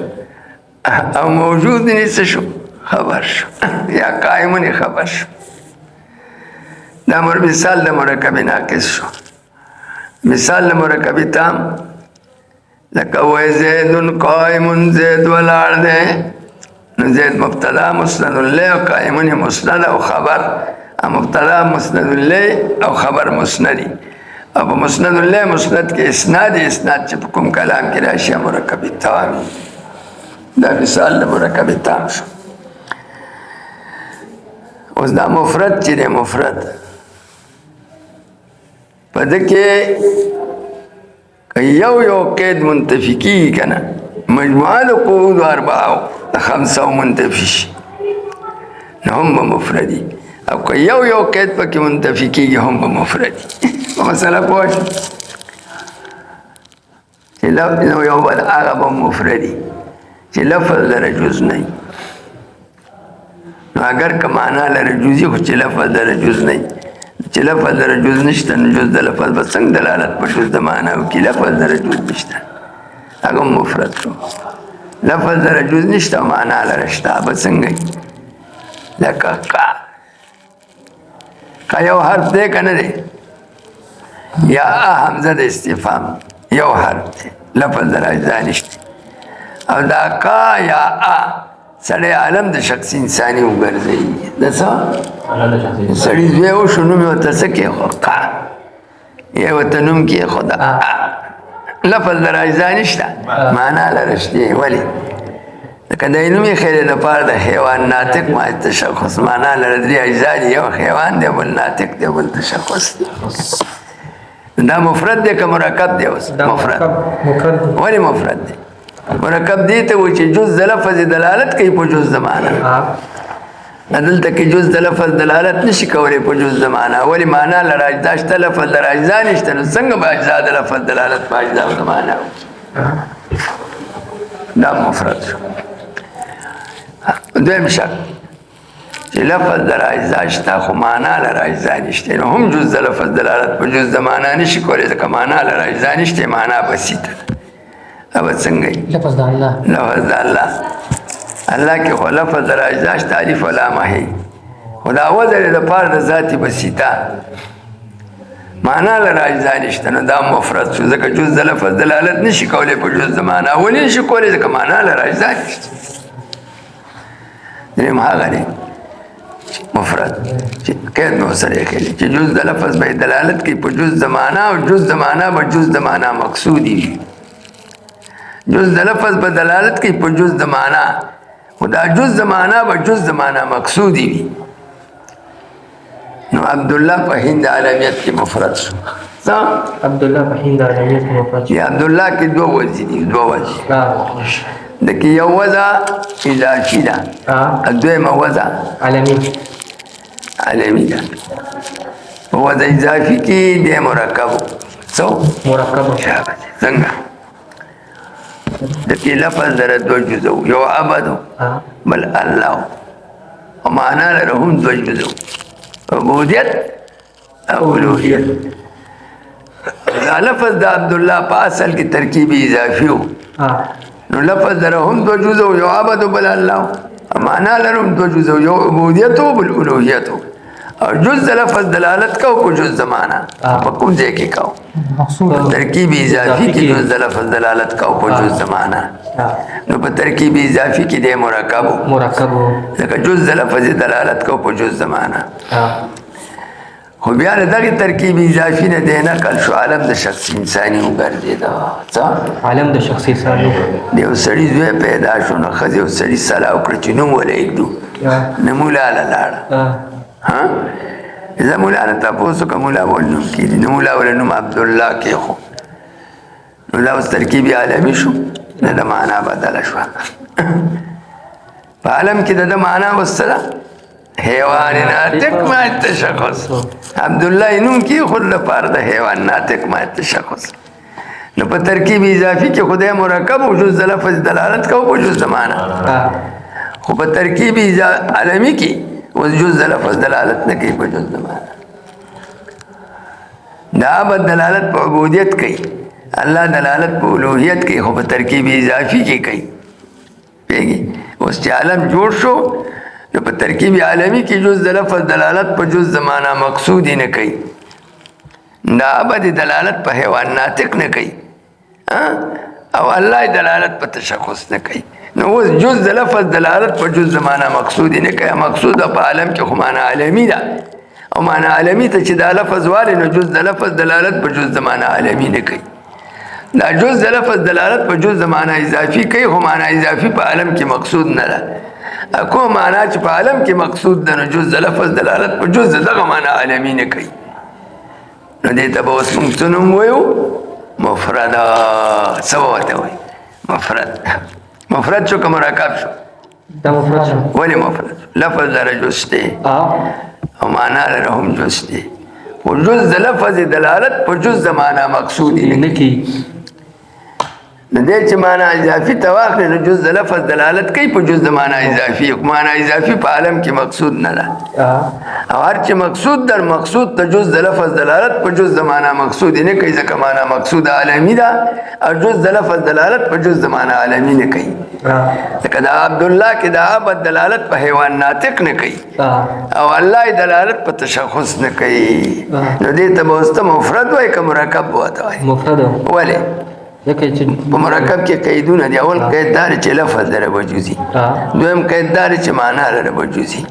S1: او موجود نیست شو خبر شو یا قائمون خبر شو دا مثال دا مرکب ناقص شو مثال دا مرکب تام لکه وی زیدن قائمون زید ولاړ دی نو زید مبتدا مسند الیه و قائمون مسند او خبر مبتدا مسند الیه او خبر مسندی او په مسند الله مسند کې اسناد چې په کوم کلام کې راشي مرکب تام دا مثال د مرکب تام شو اوس دا مفرد چې دی مفرد په دې کې یو قید منتفی کیږي که نه مجموعه د قعود اربعه خمسه منتفی شي نو هم به مفردي او که یو قید پکې منتفی کیږي هم به مفردي مسله پوه شو چې نو یو بل هغه به مفردي چې لفظ لره جز نه نو اگر که معنا لره جزي خو چې لفظ لره جز نه چې لفظ لره جز نشته نو جز د لفظ به څنګه دلالت په جز د معنا وکړي لفظ لره جز نشته هغه مفرد شو لفظ لره جز نشته معنا لره شته به څنګه لکه کا یو حرف دی که نه دی یا حمزه د استفهام یو حرف دی لفظ د راځه نشته او دا کا یا سړی عالم د شخص انساني وګرځوي د څه سړي زوی وشو نوم یې ورته څه کېښود کا یا ورته نوم کېښود لفظ د راځه نشته معنا لره شته ولې لکه د نوم یې دپاره د حیوان ناطق ما تشخص معنا لره درې اجزا دي یو حیوان دی بل ناطق دی بل تشخص دی دا مفرد دی که مرکب دی اوس مفرد ولې مفرد دی مرکب دی ته و چې جز د لفظ دلالت کوي په جز د معنا دلته کې جز د لفظ دلالت نشي کولی په جز د معنا ولې معنا لره اجزا شته لفظ لره اجزا نشته نو څنګه به اجزا د لفظ دلالت په اجزا د معنا دا مفرد شو دویم شرط چې لفظ لره اجزا شته خو معنا لره اجزا نشته نو هم جز د لفظ دلالت په جز د معنا نشي کولی ځکه معنا لره اجزا نشته معنا بسیطه اب څنګه
S2: لفظ د الله
S1: الله کې خو لفظ لره اجزا شته الف و لام هي خدا وزر د پاره د ذات بسیطه معنا لره اجزا نشته نو دا مفرد شو ځکه جز د لفظ دلالت نشي کولی په جز د معنا ولې نشي کولی ځکه معنا لره اجزا نشته دریم هغه دی مفرد چې قید مې ورسره ایښی چې جز د لفظ به دلالت کوي په جز د معنا او جز د معنا به جز د معنا مقصودي وي جز د لفظ به دلالت کوي په جز د معنا خو دا جز د معنا به جز د معنا مقصودي وي نو عبدالله په هند عالمیت کې مفرد شو
S2: عبدالله په هند عالمیت کې مفرد شو
S1: عبدالله کې دوه وجې دي دوه وجې د کې یو وضع اضافي ده دویمه وضع عالمي ده په وضع اضافي کې دی مرکب سو
S2: مرکب
S1: څنګه د دې لفظ در دو جزو یو عبدو بل الله او معنا لرهم دو جزو عبودیت او الوهیت دا لفظ د عبدالله په اصل کې ترکیب اضافي و نو لفظ درهم دو جزو یو عبدو بل الله معنا لرهم دو جزو یو عبودیت او بل الوهیت اور جز لفظ دلالت کا کو جز زمانہ په کوم ځای کې کاو ترکیب اضافي کې جز لفظ دلالت کا کو جز زمانہ نو په ترکیب اضافي کې د مرکب لکه جز لفظ دلالت کا کو جز زمانہ خو بیا دغه ترکیب اضافي نه دی نه کل شو عالم د شخص انساني وګرځیدا څه عالم د شخص انساني دی سړی زوی پیدا شو نو خځه او سړی سلا وکړي چې نو ولېږدو نه مولا لاله ها اذا مولانا تاسو کوم مولا ولنو کې نو مولا ولنو عبدالله کې خو نو لا اوس ترکیب عالمي شو دا معنا بدل شو په عالم کې دا معنا وسره حیوان ناطق ما تشخص عبدالله نوم کې خود لپاره د حیوان ناطق ما تشخص نو په ترکیب اضافي کې خدای مرکب او جز لفظ دلالت کوي او جز زمانہ خو په ترکیب عالمي کې وجز لفظ دلالت نه کوي په جز زمانہ دا به دلالت په عبودیت کوي الله دلالت په الوهیت کوي خو په ترکیب اضافي کې کوي پیږي اوس چې عالم جوړ شو نو په ترکیب عالمي کې جز لفظ دلالت په جز زمانہ مقصود نه کوي دا به دلالت په حیوان ناطق نه کوي او الله دلالت په تشخص نه کوي نو جز لفظ دلالت په جز زمانہ مقصود نه کوي مقصود په عالم کې خو معنا عالمي ده او معنا عالمي ته چې دا لفظ والی نو جز لفظ دلالت په جز زمانہ عالمي نه کوي دا جز لفظ دلالت په جز زمانہ اضافي کوي خو معنا اضافي په عالم کې مقصود نه ده اكو معنا چې په عالم کې مقصود ده نو جز لفظ دلالت په جز دغه معنا عالمي نه کوي نو دې ته به اوس موږ څه نوم وایو مفرد څه ورته وایي مفرد شو که مرکب شو
S2: دا مفرد شو
S1: ولی مفرد لفظ در جز دی او معنا لرهم جز دی و جز لفظ دلالت په جز زمانہ مقصودی نه کی نه دې چې معنا اضافي تواخل نه جز لفظ دلالت کوي په جز زمانہ اضافي معنا اضافي په عالم کې مقصود نه ده او هر چې مقصود در مقصود ته جز لفظ دلالت په جز زمانہ مقصود نه کوي ځکه معنا مقصود عالمي ده او جز لفظ دلالت په جز زمانہ عالمي نه کوي ځکه دا عبدالله کې دا عبد دلالت په حیوان ناطق نه کوي او الله دلالت په تشخص نه کوي نو دې ته به مفرد وایي که مرکب وته وایي
S2: مفرد
S1: ولې په مرکب کې قیدونه دي اول قید دار چې لفظ لره وجوزي دویم قید دار چې معنا لره وجوزي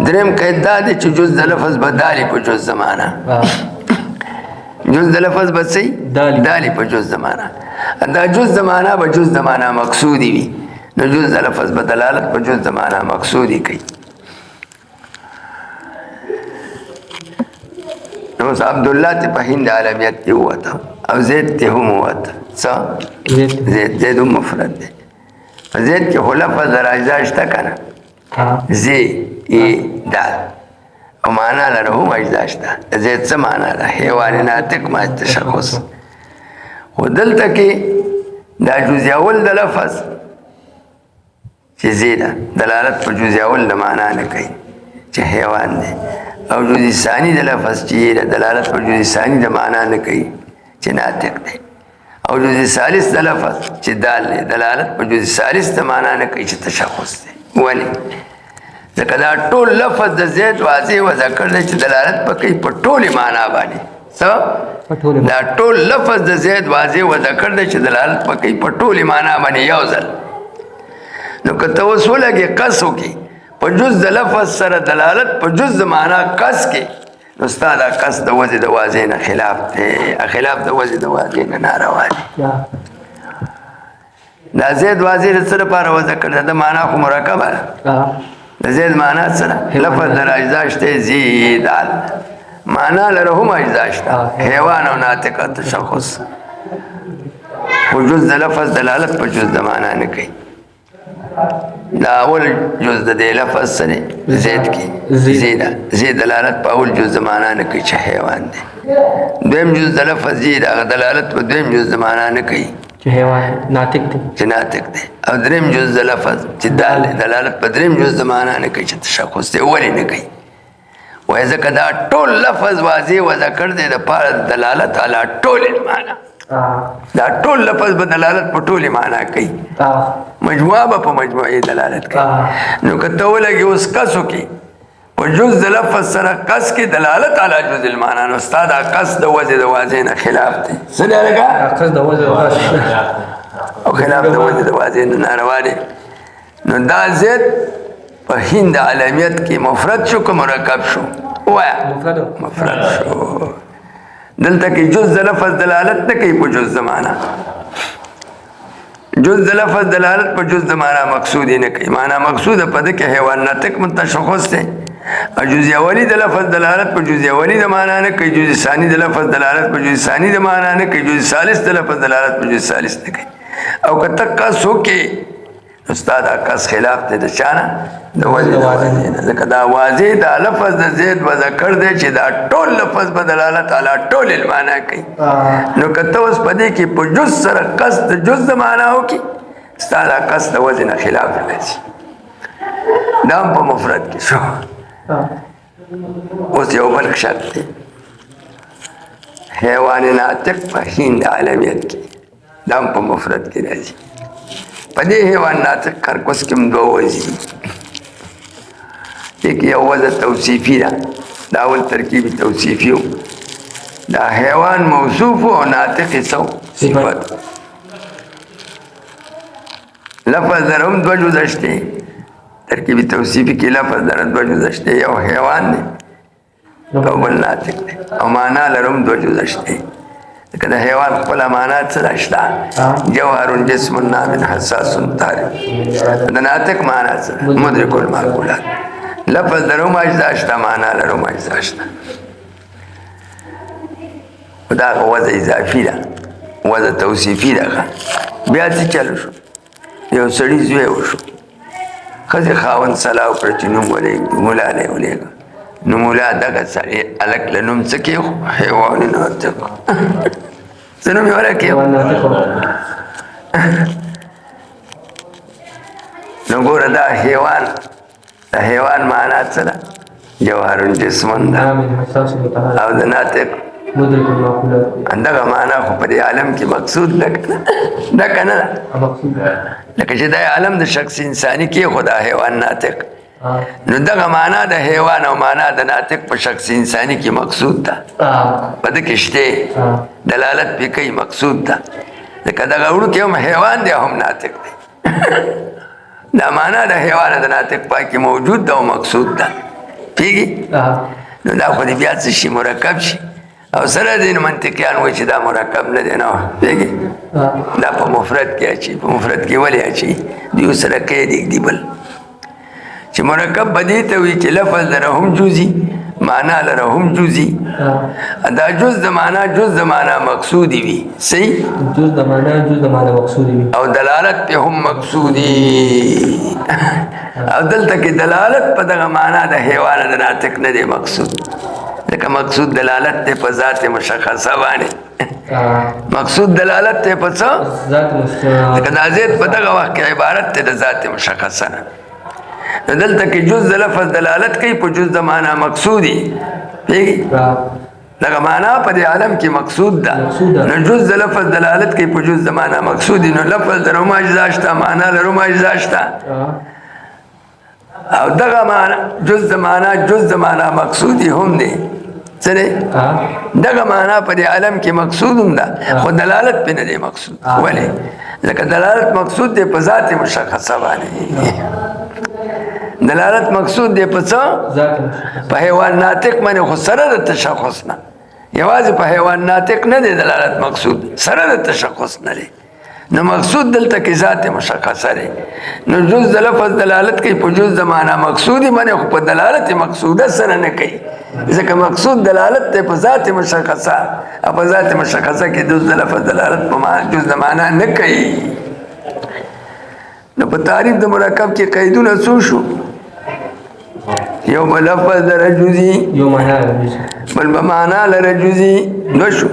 S1: دریم قید دار چې جز د لفظ بدالي په جز زمانہ جز د لفظ بسې دالي په جز زمانہ دا جز زمانہ به جز زمانہ مقصودی وي نو جز د لفظ بدلالت په جز زمانہ مقصودی کوي نو عبدالله ته په هند عالمیت کې وته او زید ته هم وته زید مفرد دی زید کې خو لفظ در اجزا شته کنه زی ای دال او معنا لره هم اجزا شته زید څه معنا ده حیوان ناطق ما تشخص خو دلته کې دا جز اول د لفظ چې زیده دلالت په جز اول د معنا نه کوي چې حیوان دی او جز ثانی د لفظ چې دلالت په جز ثانی د معنا نه کوي چې ناطق دی او جز ثالث د لفظ چې دال دی دلالت په جز ثالث د معنا نه کوي چې تشخص دی ولې ځکه دا ټول لفظ د زید واضح و ذکر دی چې دلالت په کوي په ټولې معنا باندې څه دا ټول لفظ د زید واضح و ذکر دی چې دلالت په کوي په ټولې معنا باندې یو ځل نو که ته اوس ولګې قص وکړي په جز د لفظ سره دلالت په جز د معنا قص کې نو ستا دا قص د وجه د واضح نه خلاف دی خلاف د وجه د واضح نه ناروا دی دا زید واضح د څه لپاره وضع کړه د معنا خو مرکبه ده د زید معنا سره لفظ در اجزا شته زیدال معنا لره هم اجزا شته حیوان او ناطق تشخص خو جز د لفظ دلالت په جز د معنا نه کوي دا اول جز د دې لفظ سره زید کې زید دلالت په اول جز د معنا نه کوي چې حیوان دی. دویم جز د لفظ زید هغه دلالت په دویم جز د معنا نه کوي
S2: چې حیوان ناطق دی
S1: چې ناطق دی. او دریم جز د لفظ چې دلالت په دریم جز د معنا نه کوي چې تشخص دی ولې نه کوي. وایي ځکه دا ټول لفظ واضح وذکر دی د پاره دلالت علی ټول معنا. دا ټول لفظ په دلالت په ټولې معنا کوي. مجموعه به په مجموعه دلالت کوي. نو که ته ولګي اوس کسو کې په جز د لفظ سره کس کې دلالت علی جز المعنا نو ستا دا کس د وجه د واضح نه خلاف دی. څه دی لکه
S2: کس د وجه
S1: او خلاف د وجه د واضح نه ناروا دی. نو دا زید په هند عالمیت کې مفرد شو که مرکب شو؟ وایا مفرد شو. دلته کې جز د لفظ دلالت نه کوي په جز د معنا. جز د لفظ دلالت په جز د معنا مقصودی نه کوي. معنا مقصوده په دې کې حیوان ناطق متشخص دی. او جز اولی د لفظ دلالت په جز اولی د معنا نه کوي. جز ثانی د لفظ دلالت په جز ثانی د معنا نه کوي. جز ثالث د لفظ دلالت په جز ثالث نه کوي. او که تک سو کې استاد کس خلاف دی د چانه د وجه د واضح نه. ځکه دا واضح دا لفظ د زید وذکر دی چې دا ټول لفظ په دلالت علی ټول المعنا کوي. نو که ته اوس په دې کې په جز سره کس د جز د معنا وکړي ستا دا کس د وجه نه خلاف راځي. دا هم په مفرد کې شو. اوس یو بل شرط دی حیوان ناطق په هند عالمیت کې دا هم په مفرد کې راځي. په دې حیوان ناطق خرگوش کې هم دوه وجې دي. ایک یو وجه توصیفي ده. دا اول ترکیب توصیفي و. دا حیوان موصوف او ناطق سو صفت. لفظ در هم دوه جزه شته. ترکیب توصیفي کې لفظ در دوه جزه شته. یو حیوان دی او بل ناطق دی. او معنا لرم دوه جزه شته. که د حیوان خپل معنا څه شته؟ جوهر جسم نام حساس طارق. د ناطق معنا څه؟ مدرک المعقولات. لفظ لرم اجزا شته معنا لرم اجزا شته. دا وضع اضافي ده وضع توصیفي ده. بیا څه چلو شو یو سړي زوی وشو ښځې خاوند صلاح وکړه چې نوم ولېږدي ملا نه یې ولېږه. نو مولا دغه سړی هلک له نوم څه کېښو حیوان ناطق څه نوم یې ورکېښو. نو ګوره دا حیوان د حیوان معنا څه ده؟ جوهر جسمن ده او د ناطق دغه معنا خو په دې عالم کې مقصود ده که نه ده؟ لکه چې دا عالم د شخص انساني کې خو دا حیوان ناطق نو دغه معنا د حیوان او معنا د ناطق په شخص انساني کې مقصود ده. په دې کې شته دلالت پې کوي مقصود ده. ځکه دغه وړوکی هم حیوان دی هم ناطق دی. دا معنا د حیوان د ناطق پای کې موجود ده او مقصود ده. پوهېږي؟ نو دا خو دې بیا څه شي مرکب شي او سره دې منطقیان وایي چې دا مرکب نه دی. نو پوهېږي دا په مفرد کې اچي. په مفرد کې ولې اچي؟ دوی سره قید ایږدي بل چې مرکب بدی ته وي چې لفظ لره هم جزي معنا لره هم جزي. دا جز د معنا جز د معنا مقصودی وي. صحیح؟
S2: جز د معنا جز د معنا مقصودی وي
S1: او دلالت په هم مقصودی. او دلته کې دلالت په دغه معنا د حیوان د ناطق نه دی مقصود. ځکه مقصود دلالت دی په ذات مشخصه باندې. مقصود دلالت دی په څه؟
S2: ذات مشخصه.
S1: ځکه دا زید په دغه وخت کې عبارت دی د ذات مشخصه نه. دلته کې جز د لفظ دلالت کوي په جز د معنا مقصودی. پوهېږي؟ دغه معنا په دې عالم کې مقصود ده. نو جز د لفظ دلالت کوي په جز د معنا مقصودی. نو لفظ لرم اجزا شته معنا لرم اجزا شته او دغه معنا جز د معنا مقصودی هم دی. څه دی؟ دغه معنا په دې عالم کې مقصود هم ده خو دلالت پې نه دی مقصود. ولې؟ ځکه دلالت مقصود دی په ذات مشخصه باندې. دلالت مقصود دی په څه؟ په حیوان ناطق باندې خو سره د تشخص نه. یوازې په حیوان ناطق نه دی دلالت مقصود سره د تشخص نه دی. نو مقصود دلته کې ذات مشخصه دی. نو جز د لفظ دلالت کوي په جز د معنا مقصودی باندې خو په دلالت مقصوده سره نه کوي. ځکه مقصود دلالت دی په ذات مشخصه او په ذات مشخصه کې جز د لفظ دلالت په جز د معنا نه کوي. نو په تعریف د مرکب کې قیدونه څو شو یو لفظ لره جزئی
S2: یو معنا لري
S1: بل به معنا لره جزئی نو شو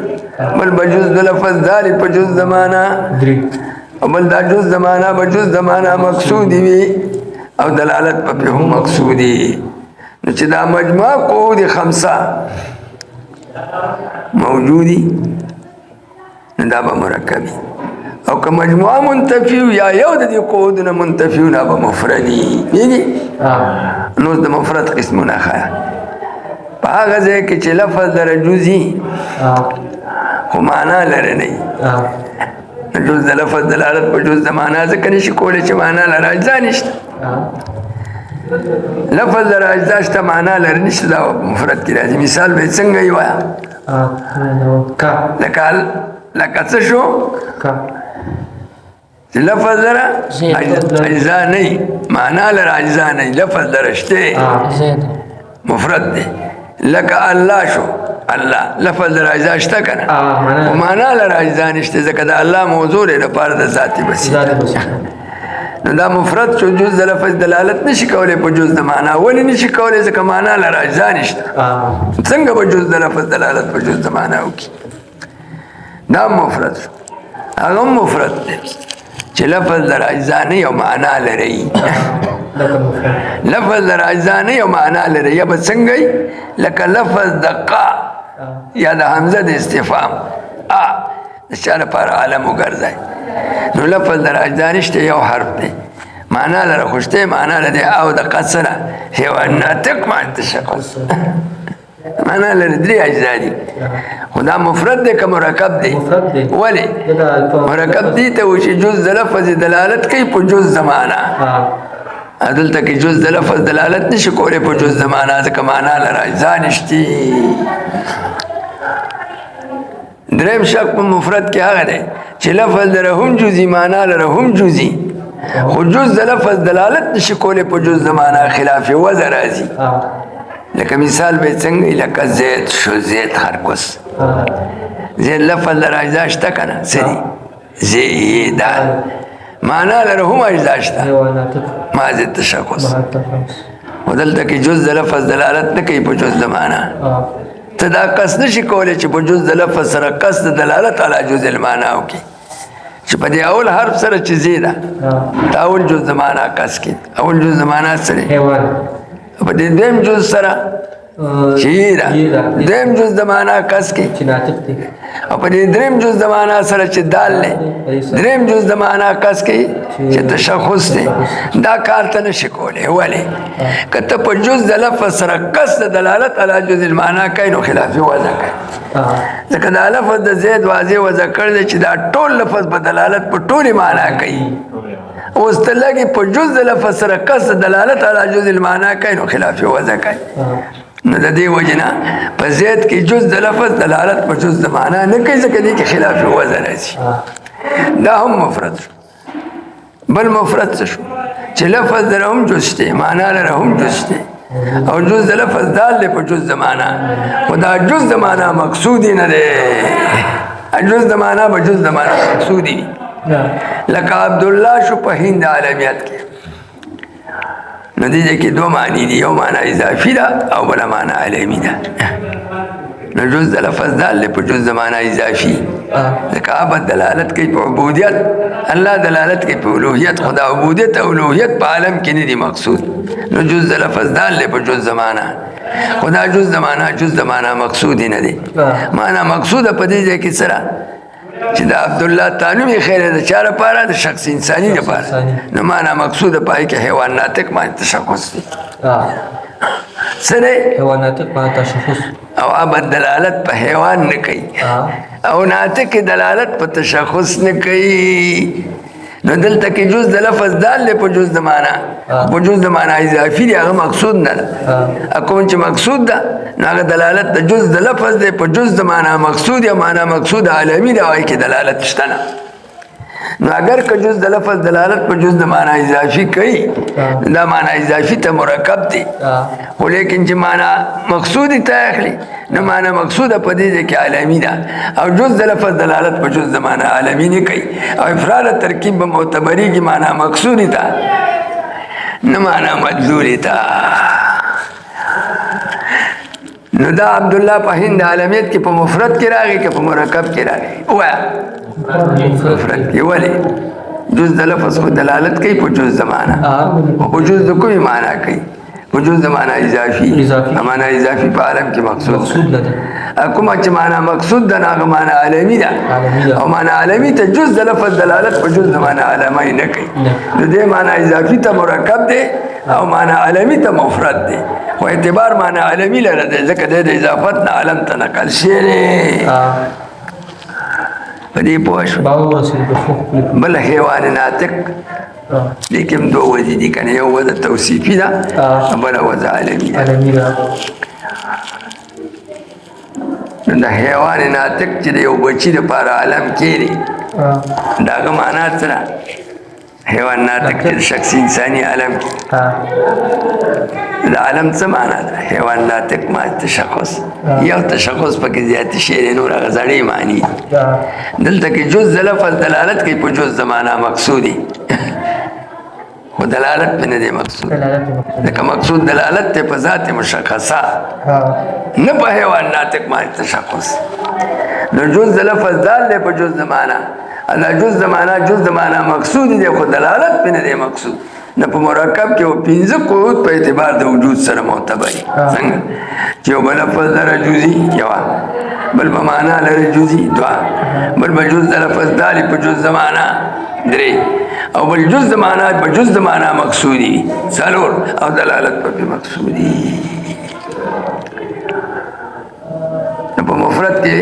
S1: بل به جز د لفظ داري په جز د معنا
S2: درې
S1: او بل دا جز د معنا به جز د معنا مقصودی وي او دلالت په هم مقصودی نو چې دا مجموعه قعود خمسه موجودی نو دا به مرکبی او که مجموعه منتفی یا یو د دې قعودونه منتفی نه به مفردی پیږي نو د مفرد قسمونه ښه په هغه ځای کې چې لفظ لره جزئی خو معنا لره نه جز د لفظ دلالت په جز د معنا ځکه نشي کولی چې معنا لره اجزا نشته لفظ لره اجزا شته معنا لره نشته دا مفرد کې راځي مثال به څنګه یې وایه لکه څه شو لفظ لره اجزا نه معنا لره اجزا نه لفظ لره شته مفرد دی لکه الله شو الله لفظ لره اجزا شته کنه او معنا لره اجزا نشته ځکه د الله موضوع لري لپاره د ذاتي بس نو دا مفرد شو جز د لفظ دلالت نشي کولی په جز د معنا ولې نشي کولی ځکه معنا لره اجزا نشته څنګه به جز د لفظ دلالت په جز د معنا وکړي دا مفرد شو هغه مفرد دی چې لفظ لره اجزا نه یو معنا لري لفظ لره اجزا نه یو معنا لري یا به څنګه لکه لفظ د قا یا د حمزه د استفهام د چا لپاره عالم وګرځئ نو لفظ لره اجزا نشته یو حرف دی معنا لره خو شته معنا لري او د قا سره حیوان ناطق مع التشخص معنا لري درې اجزا دي خو دا مفرد دی که مرکب دی ولې مرکب دی ته و چې جز د لفظ دلالت کوي په جز د معنا دلته کې جز د لفظ دلالت نشي کولی په جز د معنا ځکه معنا لره اجزا نشتي دریم شک په مفرد کې هغه دی چې لفظ لره هم جزي معنا لره هم جزي خو جز د لفظ دلالت نشي کولی په جز د معنا خلاف وضع راځي لکه مثال به څنګه لکه زید شو زید هرکس زید لفظ لره اجزا شته کنه سری زیدان معنا لره هم اجزا شته ماضي تشخص ودلته کې جز د لفظ دلالت نه کوي په جز د معنا ته دا قصد نشي کولی چې په جز د لفظ سره قصد دلالت علی جز المعنا وکړي چې په دې اول حرف سره چې زیده دا اول جز د معنا قصد کړي اول جز د معنا سره په دې دویم جز سره چې دویم جز د معنا قصد کړي او په دې دریم جز د معنا سره چې دال نه دریم جز د معنا قصد کړي چې تشخص دی دا کار ته نشي کولی ولې که ته په جز د لفظ سره قصد دلالت علی جز المعنا کوي نو خلافي وضع کوي ځکه دا لفظ د زید واضح وضع کړی دی چې دا ټول لفظ په دلالت په ټولې معنا کوي اوس ته لګي په جز د لفظ سره قصد دلالت علی جز المعنا کوي نو خلافي وضع کوي نو د دې وجه نه په زید کې جز د لفظ دلالت په جز د معنا نه کوي ځکه دې کې خلافي وضع راځي دا هم مفرد شو بل مفرد څه شو چې لفظ لره هم جز شته معنا لره هم جز شته او جز د لفظ دال په جز د معنا خو دا جز د معنا مقصودی نه دی جز د معنا به جز د معنا مقصودی لکه عبدالله شو په هند عالمیت کې نو دې کې دوه معنی دي یو معنا اضافي ده او بل معنا علمی ده نو جز د لفظ دال په جز د معنا اضافي ځکه عبادت دلالت کوي په عبودیت الله دلالت کوي په الوهیت خدا عبودیت او الوهیت په عالم کې نه دي مقصود نو جز د لفظ دال په جز د معنا خدا جز د معنا مقصود نه دي معنا مقصود په دې ځای کې سره چې د عبدالله تعلیم خیر د چا لپاره د شخص انساني لپاره نو معنا مقصود پای کې حیوان ناطق باندې تشخص دي سره
S2: حیوان ناطق باندې تشخص
S1: او عبادت دلالت په حیوان نه کوي او ناطق دلالت په تشخص نه کوي نو دلته کې جز د لفظ دال په جز د معنا په جز د معنا اضافي دی هغه مقصود نه ده کوم چې مقصود ده هغه دلالت د جز د لفظ دی په جز د معنا مقصود یا معنا مقصود عالمي دی او کې دلالت شته نه نو اگر که جز د لفظ دلالت په جز د معنا اضافي کوي دا معنا اضافي ته مرکب دی خو لیکن چې معنا مقصودی ته اخلي نو معنا مقصوده په دې کې عالمي ده او جز د لفظ دلالت په جز د معنا عالمي نه کوي او افراد ترکیب به معتبري کې معنا مقصودی ته نه معنا مدلولي ته نو دا عبدالله په هند عالمیت کې په مفرد کې راغی که په مرکب کې راغی وایا مفرد کې ولې جز د لفظ خو دلالت کوي په جز د معنا په جز د کومې معنا کوي په جز د معنا اضافي معنا اضافي په عالم کې مقصود کومه چې معنا مقصود ده هغه معنا عالمي ده او معنا عالمي ته جز د لفظ دلالت په جز د معنا عالمي نه کوي د دې معنا اضافي ته مرکب دی او معنا عالمي ته مفرد دی و اعتبار معنا عالمي لره دی ځکه د اضافت نه عالم ته نقل شوی دی په دې پوه شو بل حیوان ناطق دې کې هم دوه وجې دي که نه یو وجه توصیفي ده بله وجه عالمي ده نو د حیوان ناطق چې د یو بچي دپاره عالم کې دی د هغه معنا څه ده حیوان ناطق چې شخصي انساني عالم کې د عالم څه معنا ده حیوان ناطق ما تشخص یو تشخص پکې زیاتې شی دی نور هغه زړې معنی دلته کې جز د لفظ دلالت کوي په جز د معنا مقصودي خو دلالت پې نه دی مقصود ځکه مقصود دلالت دی په ذات مشخصه نه په حیوان ناطق باندې تشخص نو جز د لفظ دال دی په جز د معنا دا جز د معنا مقصود دی خو دلالت پې نه دی مقصود نه په مرکب کې او پنځه قوت په اعتبار د وجود سره معتبر څنګه چې یو بل لفظ لره جزئی یو بل په معنا لره جزئی دوه بل په جز د لفظ دالي په جز د معنا درې او بل جز د معنا په جز د معنا مقصودی څلور او دلالت په مقصودی په مفرد کې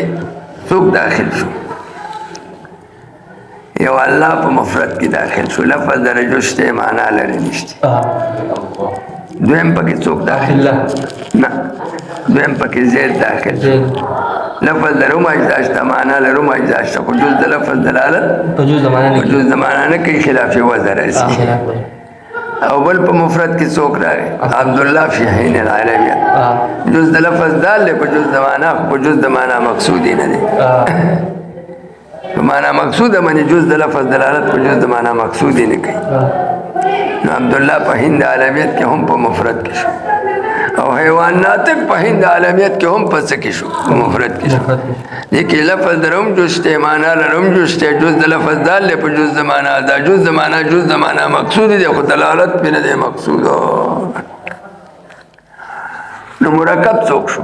S1: څوک داخل شو یو الله په مفرد کې داخل شو لفظ درجه شته معنا لري نشته دویم پکې څوک داخل نه دویم پکې زید داخل شو لفظ درو ما اجازه معنا لرو ما اجازه خو جز د لفظ دلالت په جز د معنا نه کوي خلاف وزر راسي او بل په مفرد کې څوک راغی عبد الله فی حین العربیه جز د لفظ دال په جز د معنا په جز د معنا مقصودی نه دی په معنا مقصوده باندې جز د لفظ دلالت په جز د معنا مقصودی نه کوي نو عبدالله په هند عالمیت کې هم په مفرد کې شو او حیوان ناطق په هند عالمیت کې هم په څه کې شو په مفرد کې شو لیکن لفظ درهم جوشته معنا لرهم جوشته جز د لفظ دال په جز د معنا دا جز د معنا مقصود دی خو دلالت په نه دی مقصود نو مرکب څوک شو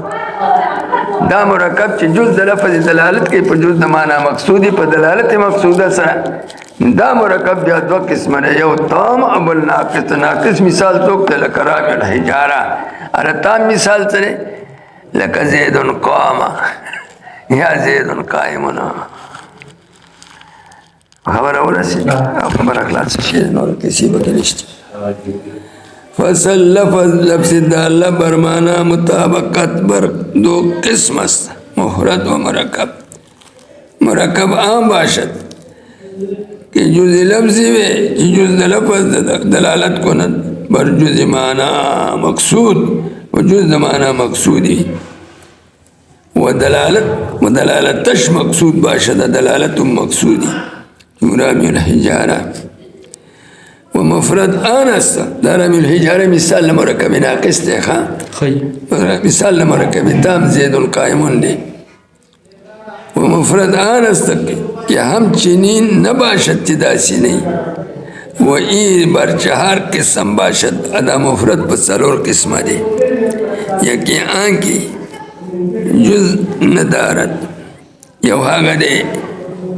S1: دا مرکب چې جز د لفظ دلالت کوي په جز د معنا مقصودی په دلالت مقصوده سره دا مرکب بیا دوه قسمه دی یو تام او بل ناقص ناقص مثال څوک ته لکه رام الحجاره اره تام مثال سره لکه زید قام یا زید قائم خبر ورسید خبر اخلاص شي نور کسی بدلشت فصل لفظ داله بر معنا مطابقت بر دو قسم است مفرد و مرکب مرکب عام باشد که جز لفظی وی که جز لفظ دلالت کند بر جز معنا مقصود و جز معنا مقصودی و دلالتش مقصود باشد دلالت مقصودی رمی الحجاره و مفرد آن است در رمی الحجاره مثال مرکب ناقص دی مثال مرکب تام زید قائمون دی و مفرد آن است که همچنین نباشد تداسی نہیں و این بر چهار قسم باشد ادا مفرد پر سلور قسم دی یکی آن کی جز ندارد یو هاگا دی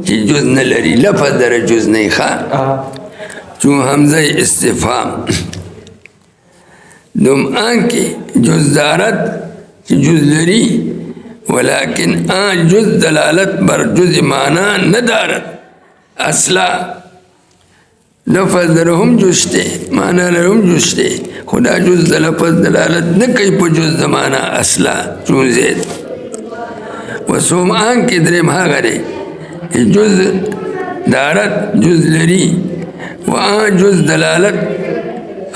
S1: چی جز نلری لفظ در جز نی خواه چون حمزه استفهام دوم آن کی جز دارد چی جز لری ولیکن آن جز دلالت بر جز معنا ندارد اصلا لفظ درهم جزتے معنا لرهم جزتے خدا جز لفظ دلالت نکی پا جز معنا اصلا چون زید و سوم آن کی درم ها گره جز دارت جز لري و جز دلالت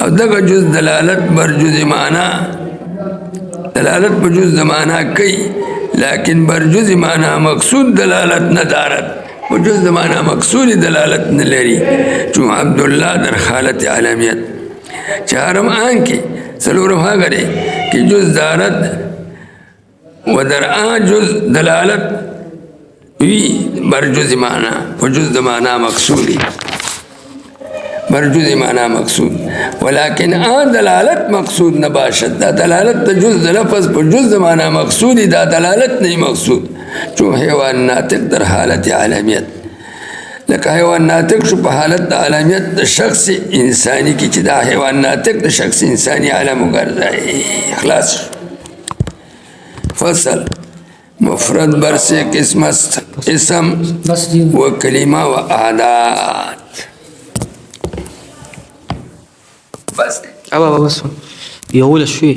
S1: او دغه جز دلالت بر جز معنا دلالت پر جز معنا کوي لیکن بر جز معنا مقصود دلالت نه دارت و جز معنا مقصود دلالت نه لري چون عبدالله در حالت عالمیت چهارم آن کی سلورم هغه دی کہ جز دارت و در آن جز دلالت وی بر جز معنا و جز معنا مقصودی بر جز معنا مقصود ولكن آن دلالت مقصود نباشد دا دلالت جز لفظ پر جز معنا مقصودی دا دلالت نہیں مقصود چون حیوان ناطق در حالت عالمیت لکه حیوان ناطق شو په حالت عالمیت د شخص انسانی کی چې دا حیوان ناطق د شخص انسانی عالم وګرځي خلاص فصل مفرد بر سے قسم اسم و کلمہ و عادات
S2: بس يقول شوي